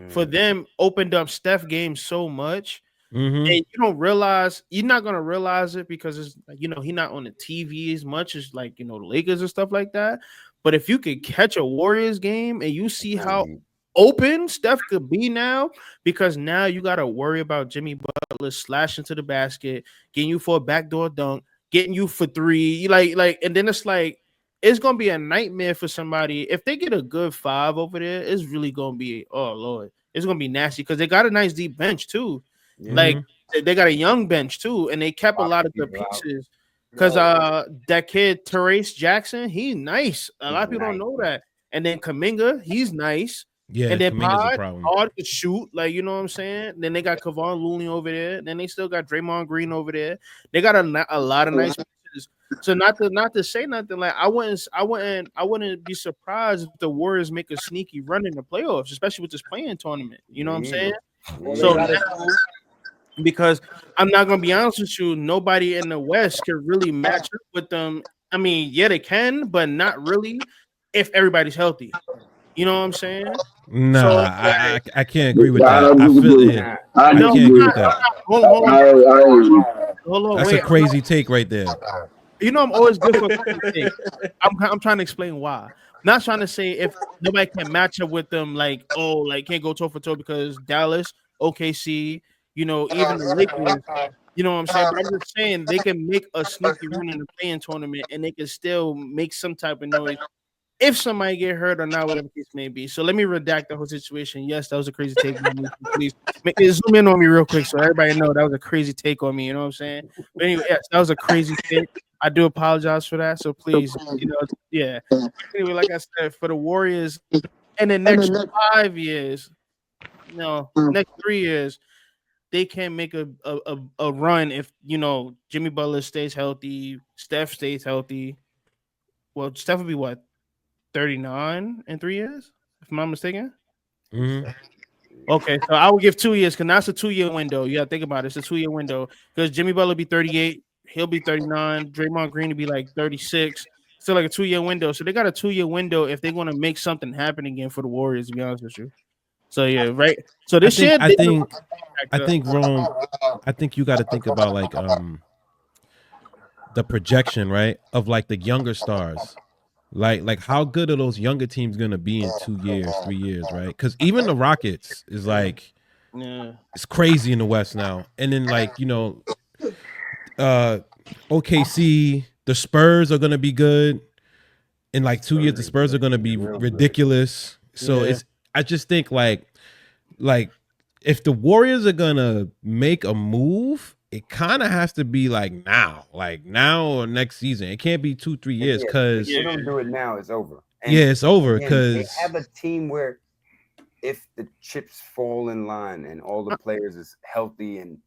for them opened up Steph game so much. Hmm. And you're not gonna realize it because it's he's not on the TV as much as like the Lakers and stuff like that. But if you could catch a Warriors game and you see how open Steph could be now, because now you gotta worry about Jimmy Butler slashing to the basket, getting you for a backdoor dunk, getting you for three, and then it's gonna be a nightmare for somebody if they get a good 5 over there. It's really gonna be, oh Lord, it's gonna be nasty because they got a nice deep bench too. Like Hmm. they got a young bench too, and they kept a lot of good pieces. Because that kid Therese Jackson, he's nice. A lot of people don't know that. And then Kaminga, he's nice. Yeah, And then Kaminga's a Pod problem. could shoot, like you know what I'm saying. Then they got Kevon Looney over there. Then they still got Draymond Green over there. They got a lot of nice pieces. So not to say nothing, like I wouldn't be surprised if the Warriors make a sneaky run in the playoffs, especially with this playing tournament. You know what I'm saying? All they So gotta now, do, because I'm not gonna be honest with you, nobody in the West can really match up with them. I mean, yeah, they can, but not really if everybody's healthy. You know what I'm saying? Nah, So I can't agree with I that. I feel disagree. yeah, Nah, I I no, can't agree disagree. with that. hold on, I hold on, That's a wait. crazy take right there. You know, I'm always good for a crazy take. I'm trying to explain why. Not trying to say if nobody can match up with them, like, oh, like can't go toe for toe because Dallas, OKC, you know, even the Lakers, you know what I'm saying? But I'm just saying they can make a sneaky run in the playing tournament and they can still make some type of noise if somebody get hurt or not, whatever the case may be. So let me redact the whole situation. Yes, that was a crazy take by me. Please zoom in on me real quick so everybody know that was a crazy take on me. You know what I'm saying? But anyway, yes, that was a crazy take. I do apologize for that. So please, you know, yeah. Anyway, like I said, for the Warriors in the next 5 years, no, next 3 years, they can make a run if you know Jimmy Butler stays healthy, Steph stays healthy. Well, Steph would be what 39 in 3 years, if I'm not mistaken. Hmm. Okay, so I would give 2 years because that's a 2 year window. You got to think about it. It's a 2 year window because Jimmy Butler be 38, he'll be 39, Draymond Green will be like 36. Still like a 2 year window. So they got a 2 year window if they're going to make something happen again for the Warriors, to be honest with you. So yeah, right. So I this think year I they can think back I up. think Rome. I think you got to think about like the projection, right, of like the younger stars. Like how good are those younger teams gonna be in 2 years, 3 years, right? Because even the Rockets is like Yeah. it's crazy in the West now. And then like, uh OKC, the Spurs are gonna be good. In like 2 years, the Spurs Spurs are gonna looking be real good. ridiculous. So Yeah. it's I just think like if the Warriors are gonna make a move, it kind of has to be like now or next season. It can't be 2 3 years If because they Yeah. don't do it now, it's over. yeah, And it's over again, they because have a team where if the chips fall in line and all the players is healthy and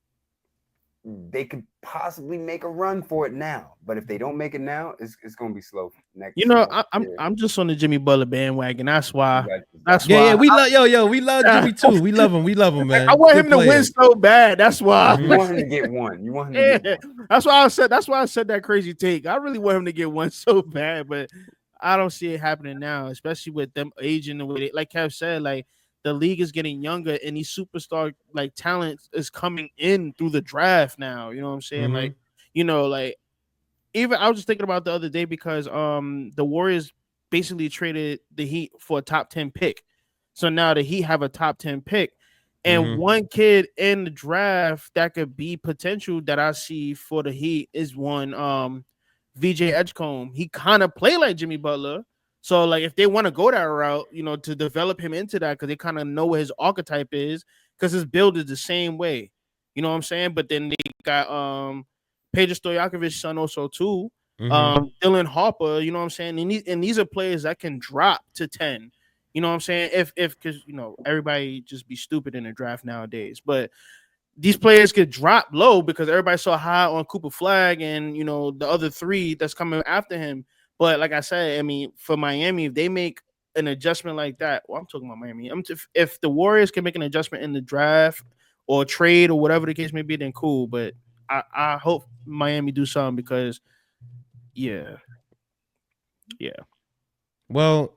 they could possibly make a run for it now. But if they don't make it now, it's gonna be slow You next know, next year. I'm just on the Jimmy Butler bandwagon. That's You why. got this That's guy. yeah, why. we love we love Jimmy too. We love him. We love him, I man. want Good him to win player. so bad. That's why. You Hmm. want him to get one. You want him to Yeah, get one. that's why I said. That's why I said that crazy take. I really want him to get one so bad, but I don't see it happening now, especially with them aging the way they, like Kev said, like the league is getting younger and these superstar like talent is coming in through the draft now. You know what I'm saying? Hmm. Like, like even I was just thinking about the other day because the Warriors basically traded the Heat for a top 10 pick. So now the Heat have a top 10 pick. And Hmm. one kid in the draft that could be potential that I see for the Heat is one VJ Edgecombe. He kind of play like Jimmy Butler. So like if they want to go that route, to develop him into that because they kind of know what his archetype is, because his build is the same way. You know what I'm saying? But then they got Pedro Stojakovic's son also too. Hmm. Dylan Harper, you know what I'm saying? And these are players that can drop to 10. You know what I'm saying? If because everybody just be stupid in the draft nowadays. But these players could drop low because everybody saw high on Cooper Flag and the other three that's coming after him. But like I said, I mean, for Miami, if they make an adjustment like that, well, I'm talking about Miami. If the Warriors can make an adjustment in the draft or trade or whatever the case may be, then cool. But I hope Miami do something because yeah, yeah. Well,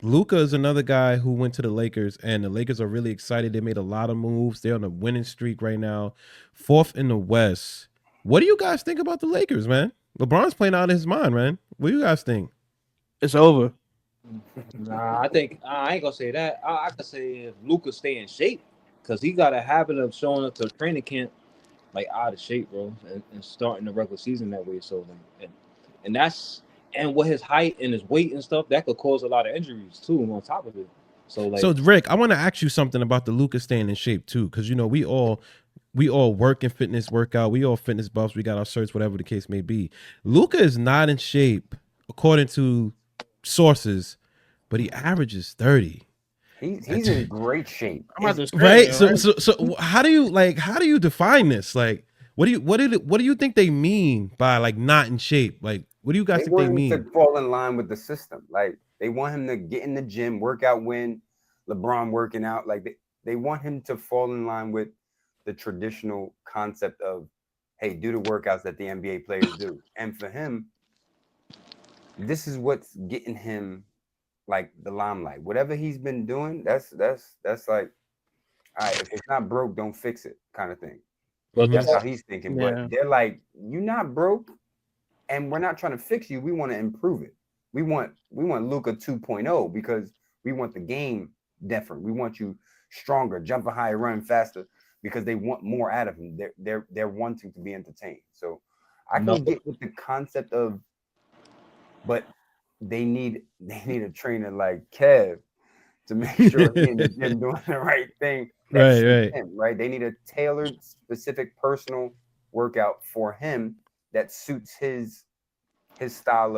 Luca is another guy who went to the Lakers, and the Lakers are really excited. They made a lot of moves. They're on a winning streak right now, fourth in the West. What do you guys think about the Lakers, man? LeBron's playing out of his mind, man. What do you guys think? It's over. Nah, I think I ain't gonna say that. I could say if Luca stay in shape, because he got a habit of showing up to training camp like out of shape, bro, and starting the regular season that way. So like, and that's and with his height and his weight and stuff, that could cause a lot of injuries too. On top of it, so So, like, Rick, I want to ask you something about the Luca staying in shape too, because we all work in fitness, workout. We all fitness buffs. We got our certs, whatever the case may be. Luca is not in shape according to sources, but he averages 30. He's in great shape. I'm about to say, Right? So right? so so how do you define this? Like what do you think they mean by like not in shape? Like what do you guys They think they want him to mean? fall in line with the system. Like they want him to get in the gym, work out when LeBron working out. Like they want him to fall in line with the traditional concept of, hey, do the workouts that the NBA players do. And for him, this is what's getting him like the limelight. Whatever he's been doing, that's like, all right, if it's not broke, don't fix it kind of thing. Well, Mhm. That's how this he's thinking. But Yeah. they're like, you're not broke, and we're not trying to fix you. We want to improve it. We want Luca 2.0 because we want the game different. We want you stronger, jumping higher, running faster because they want more out of him. They're wanting to be entertained. So I no. can get with the concept of, but they need a trainer like Kev to make sure he in the gym doing the right thing that Right, suits right. him, right? They need a tailored, specific, personal workout for him that suits his style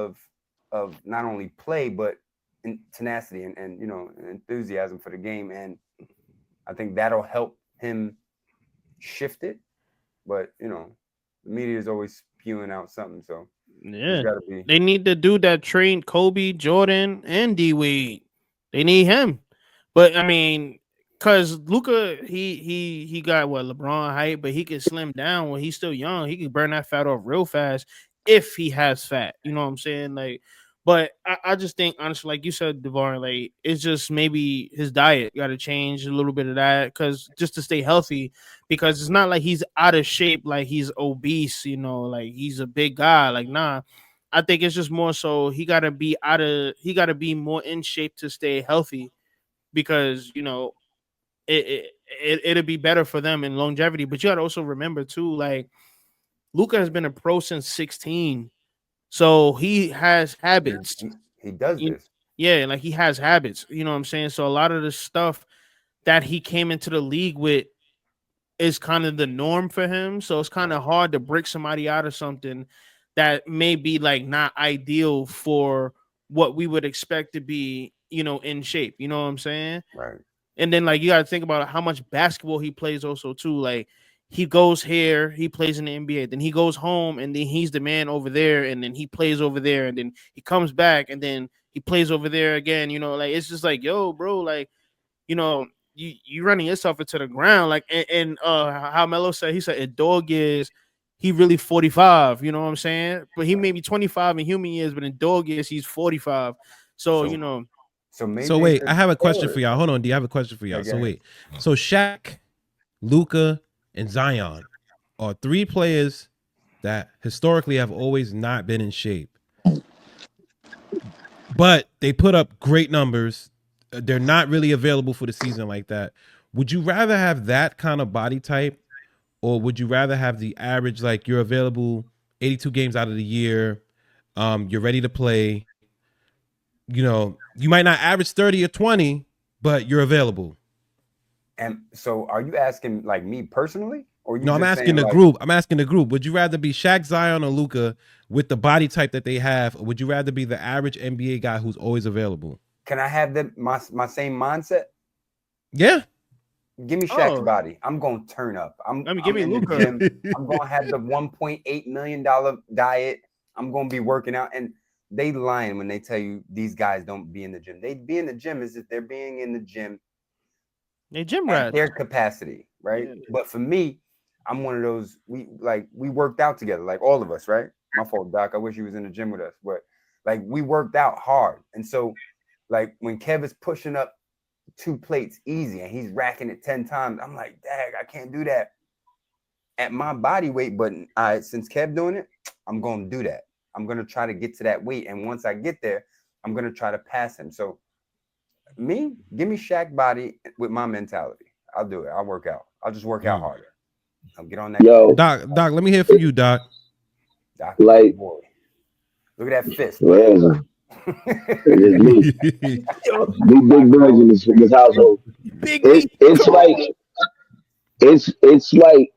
of not only play but tenacity and enthusiasm for the game. And I think that'll help him shift it. But the media is always spewing out something, so it's Yeah. got to be. They need to do that train Kobe, Jordan, and D Wade. They need him. But I mean, cause Luca, he got what LeBron height, but he can slim down when he's still young. He can burn that fat off real fast if he has fat. You know what I'm saying? Like, but I just think honestly, like you said, Devon, like it's just maybe his diet got to change a little bit of that, cause just to stay healthy, because it's not like he's out of shape, like he's obese. Like he's a big guy. Like nah. I think it's just more so he gotta be more in shape to stay healthy, because it'll be better for them in longevity. But you got to also remember too, like Luca has been a pro since 16, so he has Yeah, habits. he does You- this. yeah, like he has habits. You know what I'm saying? So a lot of the stuff that he came into the league with is kind of the norm for him. So it's kind Right, of hard to break somebody out of something that may be like not ideal for what we would expect to be, in shape. You know what I'm saying? right. And then like you got to think about how much basketball he plays also too. Like he goes here, he plays in the NBA, then he goes home, and then he's the man over there, and then he plays over there, and then he comes back, and then he plays over there again. Like it's just like, yo, bro, like you running yourself into the ground. Like and how Melo said, he said in dog years he really 45. You know what I'm saying? But he may be 25 in human years, but in dog years he's 45. So So so maybe So they wait, I should have a question tailor for it. y'all. Hold on, D. I have a question for Yeah, y'all. go So ahead. wait. So Shaq, Luca, and Zion are three players that historically have always not been in shape, but they put up great numbers. They're not really available for the season like that. Would you rather have that kind of body type, or would you rather have the average, like you're available 82 games out of the year, you're ready to play, you might not average 30 or 20, but you're available. And so, are you asking like me personally, or you No, I'm just asking saying the like, group. I'm asking the group. Would you rather be Shaq, Zion, or Luca with the body type that they have, or would you rather be the average NBA guy who's always available? can I have my same mindset? Yeah. Give me Shaq's oh, body. I'm gonna turn up. I'm I mean, give I'm me in the Luca. gym. I'm gonna have the $1.8 million diet. I'm gonna be working out. And they lying when they tell you these guys don't be in the gym. They be in the gym as if they're being in the gym They gym at rats. their capacity, right? Yeah. But for me, I'm one of those. We worked out together, like all of us, right? My fault, Doc. I wish he was in the gym with us, but like we worked out hard, and so like when Kev is pushing up 2 plates easy and he's racking it 10 times, I'm like, dang, I can't do that at my body weight. But since Kev doing it, I'm gonna do that. I'm gonna try to get to that weight, and once I get there, I'm gonna try to pass him. So give me Shaq body with my mentality. I'll do it. I'll work out. I'll just work out Mm. harder. I'll get on that court. Yo, Doc, let me hear from you, Doc. Doc is my like, boy. Look at that fist, man. man, it's me. Yo, We big boys in this household. big It, B. it's like it's like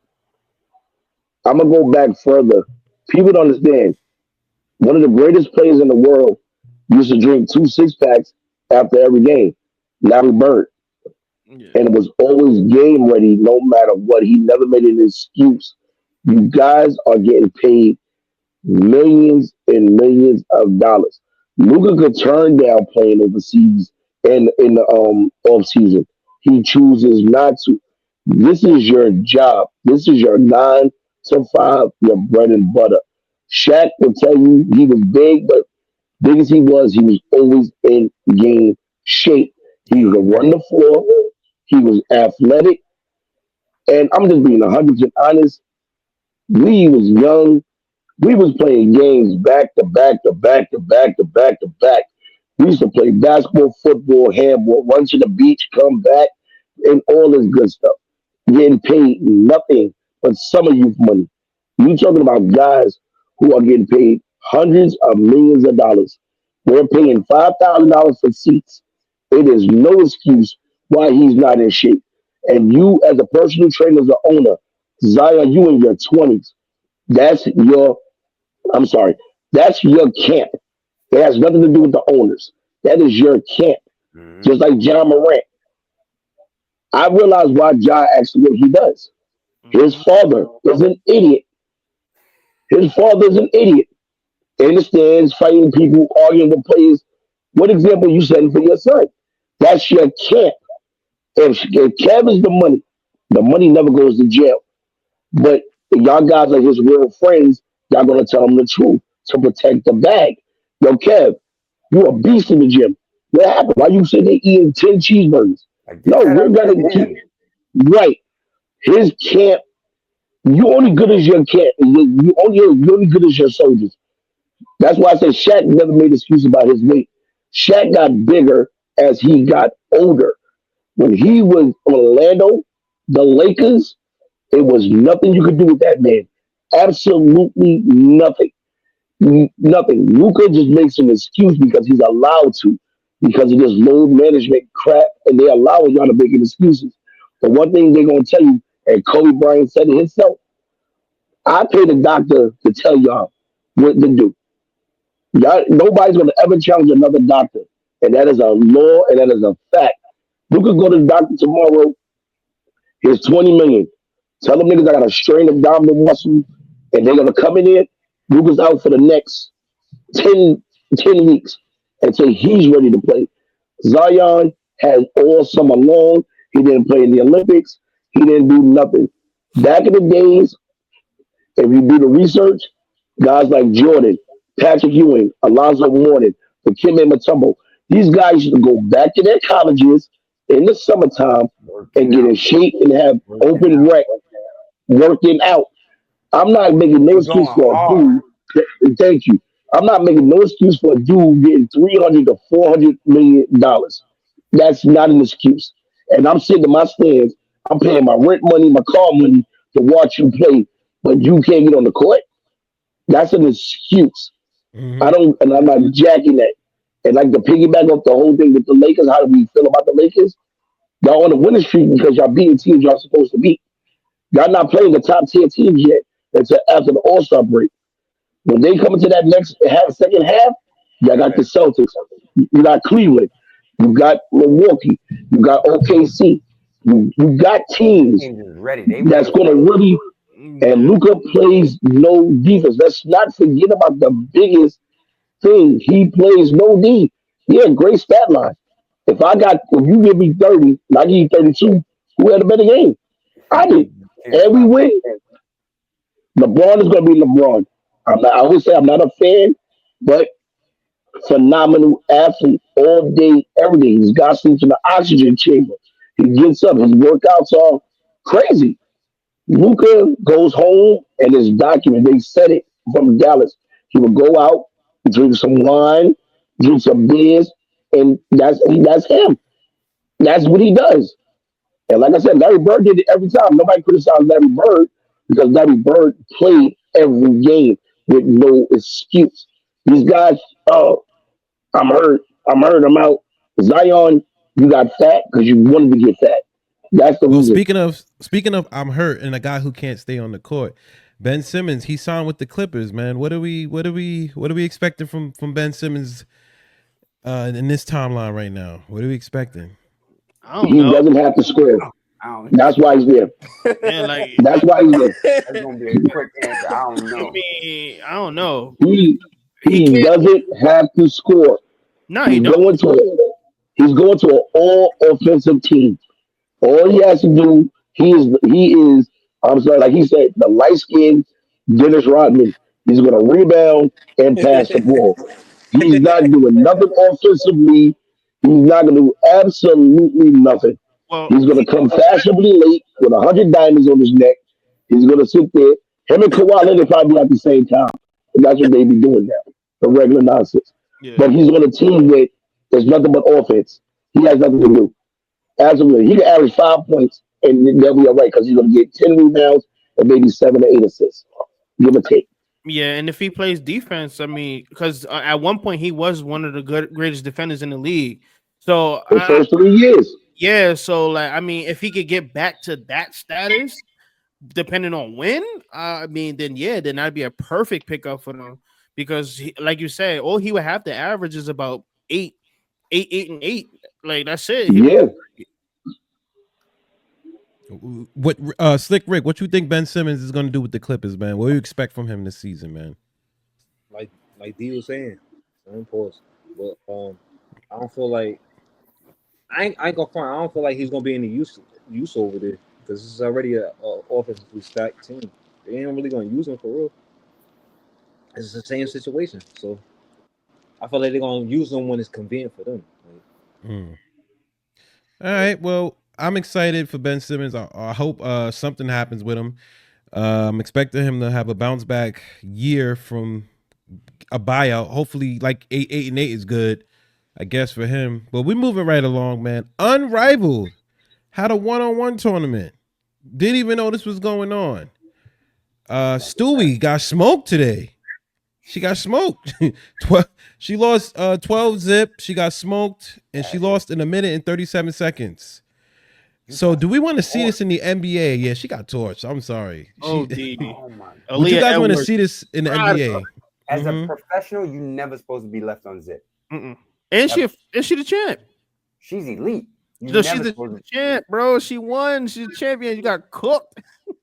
I'm gonna go back further. People don't understand. One of the greatest players in the world used to drink 2 6 packs after every game. Now he burnt, Yeah. and it was always game ready, no matter what. He never made an excuse. You guys are getting paid millions and millions of dollars. Luka could turn down playing overseas in the off season. He chooses not to. This is your job. This is your 9 to 5, your bread and butter. Shaq will tell you he was big, but big as he was always in game shape. He could Game run ready. the floor. He was athletic. And I'm just being 100% honest. We was young. We was playing games back to back to back to back to back to back. We used to play basketball, football, handball, run to the beach, come back, and all this good stuff. Getting paid nothing but summer youth money. You talking about guys who are getting paid hundreds of millions of dollars. We're paying $5,000 for seats. It is no excuse why he's not in shape. And you, as a personal trainer, as an owner, Zion, you in your 20s. That's your, I'm sorry, that's your camp. It has nothing to do with the owners. That is your camp. Hmm. Just like John Morant. I realize why John acts the way he does. His Mm-hmm. father is an idiot. His father is an idiot. In the stands, fighting people, arguing with players. What example you setting for your son? That's your camp. If Kev is the money never goes to jail. But if y'all guys are his real friends, y'all gonna tell him the truth to protect the bag. Yo, Kev, you a beast in the gym. What happened? Why you sitting there eating 10 cheeseburgers? Like get No, that we're out gonna your keep hand. right. His camp, you only good as your camp. You only good as your soldiers. That's why I say Shaq never made excuses about his weight. Shaq got bigger as he got older. When he was Orlando, the Lakers, it was nothing you could do with that man. Absolutely nothing. Nothing. Luca just makes an excuse because he's allowed to, because of this load management crap, and they allowing y'all to make excuses. The one thing they're gonna tell you, and Kobe Bryant said it himself, I paid a doctor to tell y'all what to do. Y'all, nobody's gonna ever challenge another doctor, and that is a law, and that is a fact. You could go to the doctor tomorrow. Here's 20 million. Tell them niggas I got a strain abdominal muscle, and they're gonna come in there. Luka's out for the next 10, 10 weeks until he's ready to play. Zion has all summer long. He didn't play in the Olympics. He didn't do nothing. Back in the days, if you do the research, guys like Jordan, Patrick Ewing, Alonzo Mourning, Dikembe Mutombo, these guys used to go back to their colleges in the summertime and Working get out. in shape and have Working open out. rec, working out. I'm not making no And excuse going for a hard. dude. Thank you. I'm not making no excuse for a dude getting 300 to 400 million dollars. That's not an excuse. And I'm sitting in my stands. I'm paying my rent money, my car money to watch you play, but you can't get on the court. That's an excuse. I Mm-hmm. don't, and I'm not jacking that. And like to piggyback off the whole thing with the Lakers, how do we feel about the Lakers? Y'all on a winning streak because y'all beating teams y'all supposed to beat. Y'all not playing the top tier teams yet until after the All Star break. When they come into that next half, second half, y'all Y'all got the better. Celtics, you got Cleveland, you got Milwaukee, you got OKC, you got Them teams teams is ready. They that's want to going to win. really. And Yeah. Luca plays no defense. Let's not forget about the biggest thing. He plays no D. He had a great stat line. If you give me 30 and I give you 32, who had a better game? I did. You can't And we stop win. LeBron is going to be LeBron. I would say I'm not a fan, but phenomenal athlete all day, every day. He's got sleeps in the oxygen chamber. He gets up. His workouts are crazy. Luca goes home and is documented. They said it from Dallas. He would go out, drink some wine, drink some beers, and that's him. That's what he does. And like I said, Larry Bird did it every time. Nobody criticized Larry Bird because Larry Bird played every game with no excuse. These guys, oh, I'm hurt. I'm hurt. I'm out. Zion, you got fat because you wanted to get fat. That's the Well, reason. speaking of, I'm hurt and a guy who can't stay on the court. Ben Simmons, he signed with the Clippers, man. What are we expecting from Ben Simmons in this timeline right now? What are we expecting? I don't He know. doesn't have to score. I don't. That's why he's there. Man, like That's why he's there. That's gonna be a quick answer. I don't I know. mean, I don't know. He He he can't. doesn't have to score. No, he He's don't. going to a, he's going to an all offensive team. All he has to do, He is. I'm sorry, like he said, the light skinned Dennis Rodman. He's gonna rebound and pass the ball. He's not doing nothing offensively. He's not gonna do absolutely nothing. Well, He's gonna come fashionably late with 100 diamonds on his neck. He's gonna sit there. Him and Kawhi Leonard probably at the same time. And that's what they be doing now. The regular nonsense. yeah. But he's gonna team with there's nothing but offense. He has nothing to do. Absolutely. He can average 5 points and they'll be all right because he's gonna get 10 rebounds and maybe 7 or 8 assists. Give or take. Yeah, and if he plays defense, I mean, because at one point he was one of the greatest defenders in the league. So The first 3 years. yeah, so like I mean, if he could get back to that status, depending on when, I mean, then yeah, then that'd be a perfect pickup for them because, like you said, all he would have to average is about 8. Like that's it. He'd be Yeah. What Slick Rick, what you think Ben Simmons is gonna do with the Clippers, man? What do you expect from him this season, man? Like D was saying, pause. But I don't feel like I ain't gonna front. I don't feel like he's gonna be any use over there because this is already a offensively stacked team. They ain't really gonna use him for real. It's the same situation, so I feel like they're gonna use him when it's convenient for them. Mm. All right, well, I'm excited for Ben Simmons. I hope something happens with him. I'm expecting him to have a bounce back year from a buyout. Hopefully, like 8-8 is good, I guess, for him. But we're moving right along, man. Unrivaled had a one-on-one tournament. Didn't even know this was going on. Stewie got smoked today. She got smoked. She lost 12 zip. She got smoked, and she lost in 1 minute and 37 seconds. So, do we want to see this in the NBA? Yeah, she got torched. I'm sorry. oh, Oh my God. Would you guys want to Edwards. see this in the NBA? As a professional, you're never supposed to be left on zip. And she the champ? She's elite. No, she's the champ, bro. She won. She's a champion. You got cooked.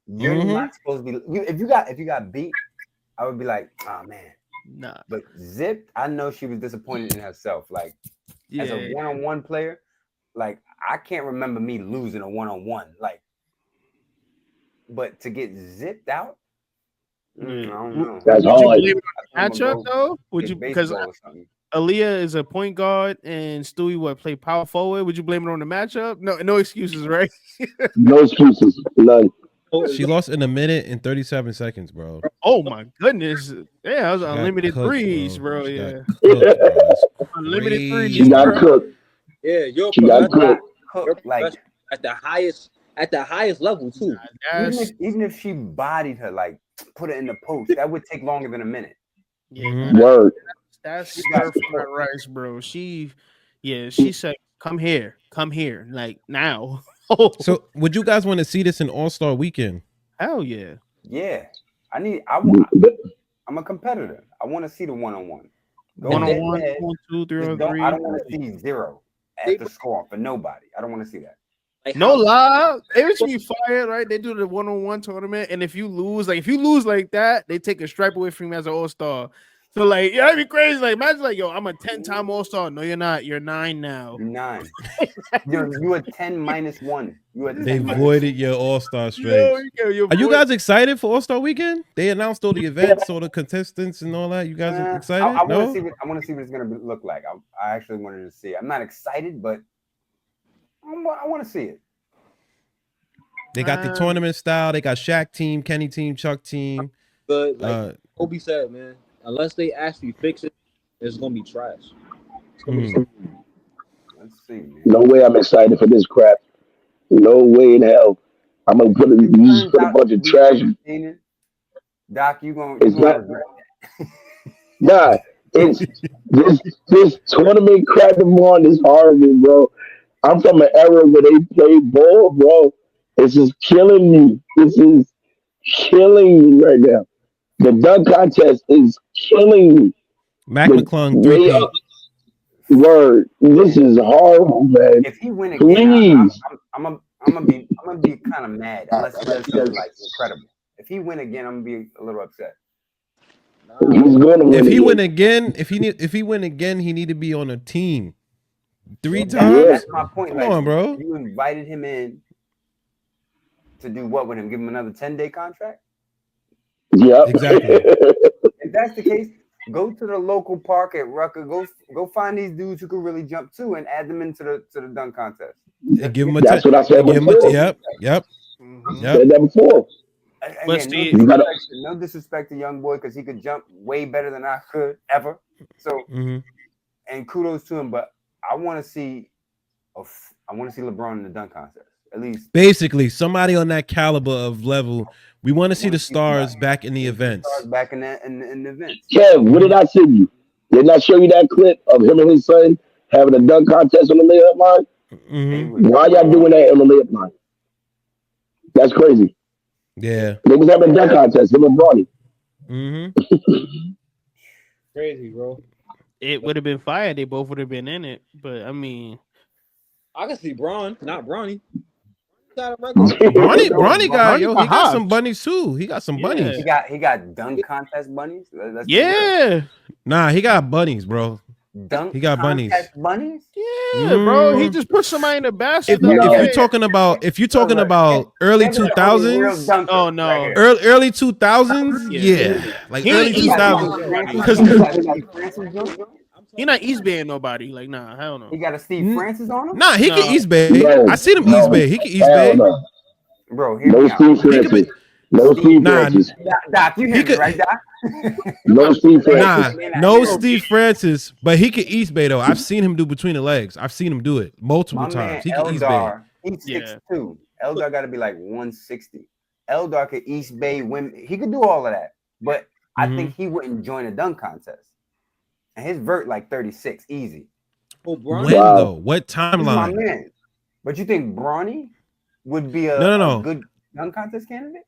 You're not supposed to be. If you got beat, I would be like, oh man. Nah. But Zip, I know she was disappointed in herself. Like as a one-on-one player, like I can't remember me losing a one-on-one. Like, but to get zipped out, I don't know. That's Would you hard. blame it on the matchup though? Would you, because Aaliyah is a point guard and Stewie would play power forward? Would you blame it on the matchup? No excuses, right? No excuses. None. She lost in 1 minute and 37 seconds, bro. Oh my goodness! Yeah, that was She got unlimited cooked, threes, bro. bro. She Yeah, got cooked, bro. That's unlimited crazy. threes. She got cooked. Yeah, you're She got cooked. Like at the highest level too. Even if she bodied her, like put it in the post, that would take longer than a minute. Yeah, Word. that's stir fried rice, bro. She said, "Come here, like now." So, would you guys want to see this in All-Star Weekend? Hell yeah. Yeah, I'm a competitor. I want to see the one-on-one. One-on-one, 1, 2, 3 on 3. I don't want to see zero at the score for nobody. I don't want to see that. Like no lie, it should be fired, right? They do the one-on-one tournament, and if you lose like that, they take a stripe away from you as an all-star. So like, yeah, that'd be crazy. Like, imagine like, yo, I'm a 10-time all-star. No, you're not. You're 9 now. You're 9. you a 10 minus 1. You a 10 They voided your All-Star straight. Are Are you guys excited for All-Star Weekend? They announced all the events, all the contestants, and all that. You guys are excited? I want to see what it's gonna look like. I actually wanted to see. I'm not excited, but I want to see it. They got the tournament style. They got Shaq team, Kenny team, Chuck team. But like Kobe said, man, unless they actually fix it, it's gonna be trash. Let's see, man. No way I'm excited for this crap. No way in hell. I'm gonna put a bunch of trash. Doc, you gonna regret that. Nah, it's this tournament crap on is horrible, bro. I'm from an era where they played ball, bro. This is killing me. This is killing me right now. The dunk contest is killing me. Mac McClung, 3 Word. This is horrible, man. If he win again, please. I'm gonna be kind of mad unless he does something like incredible. If he win again, I'm gonna be a little upset. He's gonna win. If he win again, if he win again, he need to be on a team 3 times. Yeah. That's my point. Come on, bro. You invited him in. to do what with him? Give him another 10-day contract? Yep. Exactly. If that's the case, go to the local park at Rucker. Go find these dudes who can really jump too, and add them into the dunk contest. And give him a That's what I said give him before. yep. Mhm. Said that before. But Again, see- no disrespect to young boy because he could jump way better than I could ever. So, and kudos to him. But I want to see LeBron in the dunk contest at least. Basically, somebody on that caliber of level. We want to see the stars somebody. back in the events. Stars back in the events. Kev, what did I send you? Didn't I show you that clip of him and his son having a dunk contest on the layup line? Why y'all doing that on the layup line? That's crazy. Yeah. They was having a dunk contest, him and Bronny. Crazy, bro. It would have been fire. They both would have been in it. But I mean, I can see Braun, not Bronny. Got a Bronny got he got Hobbs. some bunnies too. He got some bunnies. He got dunk contest bunnies. Let's yeah, Nah, he got bunnies, bro. dunk. He got bunnies. contest bunnies. yeah, bro. He just put somebody in the basket. If you're talking about early 2000s, Oh no, early 2000s, yeah, like He early ain't 2000s. Because he not East Baying nobody. Like nah, hell no. he got a Steve Francis on him. Nah, he can No. East Bay. No. I seen him East Bay. He can East Hell Bay. no. Bro, hear No me out. Steve He could be- Francis. No Steve Nah, Francis. Doc, you hear He me, could- right, Doc? No Steve Nah, Francis. no Steve Francis, but he can East Bay though. I've seen him do between the legs. I've seen him do it multiple My man times. He can East Bay. Eldar, he's Yeah. 6'2". Eldar got to be like 160. Eldar could East Bay women. He could do all of that, but I think he wouldn't join a dunk contest. And his vert like 36, easy. Oh, Braun. When Wow. though? What He's my timeline? man. But you think Bronny would be a No. good dunk contest candidate?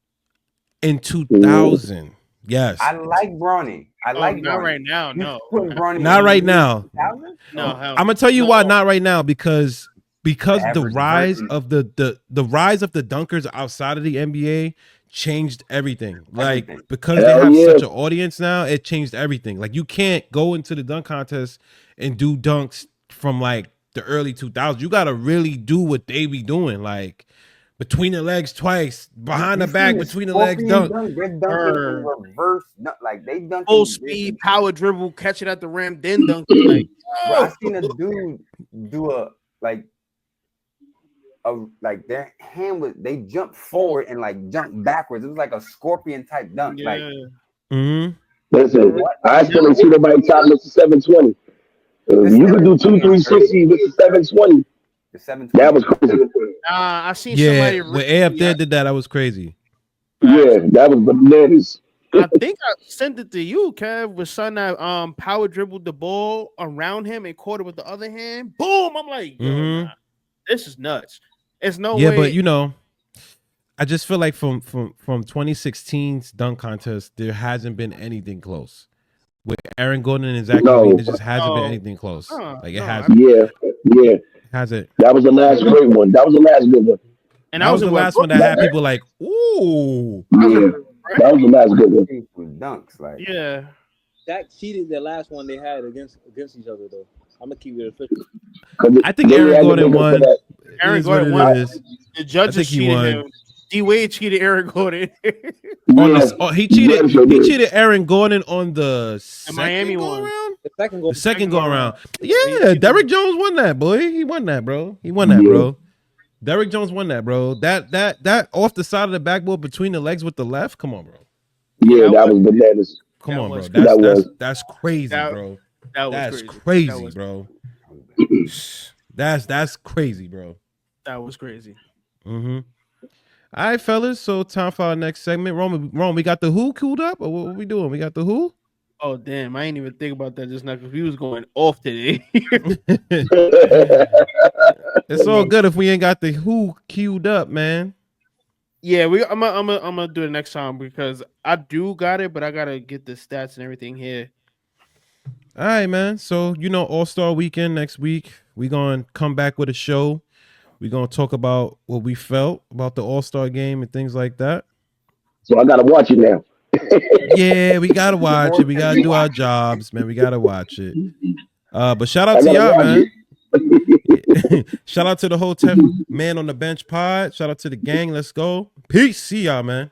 In 2000, yes. I like Bronny. I like not Bronny. right now. You No, putting Bronny Not in right the now. 2000s? no. Hell I'm gonna tell you why no. not right now because the Average rise version. of the rise of the dunkers outside of the NBA changed everything. Like Everything. because they Hell have yeah. such an audience now, it changed everything. Like you can't go into the dunk contest and do dunks from like the early 2000s. You gotta really do what they be doing, like between the legs twice, behind the You back, seen between the legs Scorpion dunk. They're dunking in reverse. Like they dunking full speed power dribble, catch it at the rim, then dunk it. Like Bro, I seen a dude do a their hand was they jumped forward and like jumped backwards. It was like a scorpion type dunk. Like Mm-hmm. Listen, I still ain't seen nobody top Mr. 720. You could do 360 with the 720. the 720. That was crazy. I seen Yeah, somebody. when A up there did that was crazy. Yeah, that was bananas. I think I sent it to you, Kev, with son that power dribbled the ball around him and caught it with the other hand. Boom! I'm like, yo, nah, this is nuts. It's no way. Yeah, but you know, I just feel like from 2016's dunk contest, there hasn't been anything close. With Aaron Gordon and Zach No. LaVine, there just hasn't been No. anything close. No, Like it no, hasn't. Yeah. Hasn't. That was the last great one. That was the last good one. and That was the in last one that had people like, ooh. Yeah. That was the last good one. Some dunks, like Yeah. That cheated the last one they had against each other though. I'm gonna keep it official. 'Cause I think they Aaron had to Gordon make up for won. that. Aaron It is what Gordon it won. is. The judges think he cheated won. him. D Wade cheated Aaron Gordon. On Yeah. the, he cheated. Yeah, sure He did. cheated Aaron Gordon on the Miami second go one. around. The second goal. The second go around. Yeah, Yeah, Derrick Jones won that, boy. He won that, bro. He won that, Yeah. bro. Derrick Jones won that, bro. That off the side of the backboard between the legs with the left. Come on, bro. Yeah, that was bananas. Come That on, bro. was- That's crazy, That- bro. That was That's crazy. crazy, That was, bro. That's crazy, bro. that was crazy. Mm-hmm. All right, fellas. So time for our next segment. Rome, we got the who queued up, or what we doing? We got the who? Oh damn! I ain't even think about that just now because we was going off today. It's all good if we ain't got the who queued up, man. Yeah, I'm gonna do it next time because I do got it, but I gotta get the stats and everything here. All right, man. So, you know, All-Star Weekend next week, we're going to come back with a show. We're going to talk about what we felt about the All-Star game and things like that. So I gotta watch it now. Yeah, we got to watch it. We got to do our jobs, man. We got to watch it. But shout out I to gotta y'all, watch man. it. Shout out to the whole 10 man on the bench pod. Shout out to the gang. Let's go. Peace. See y'all, man.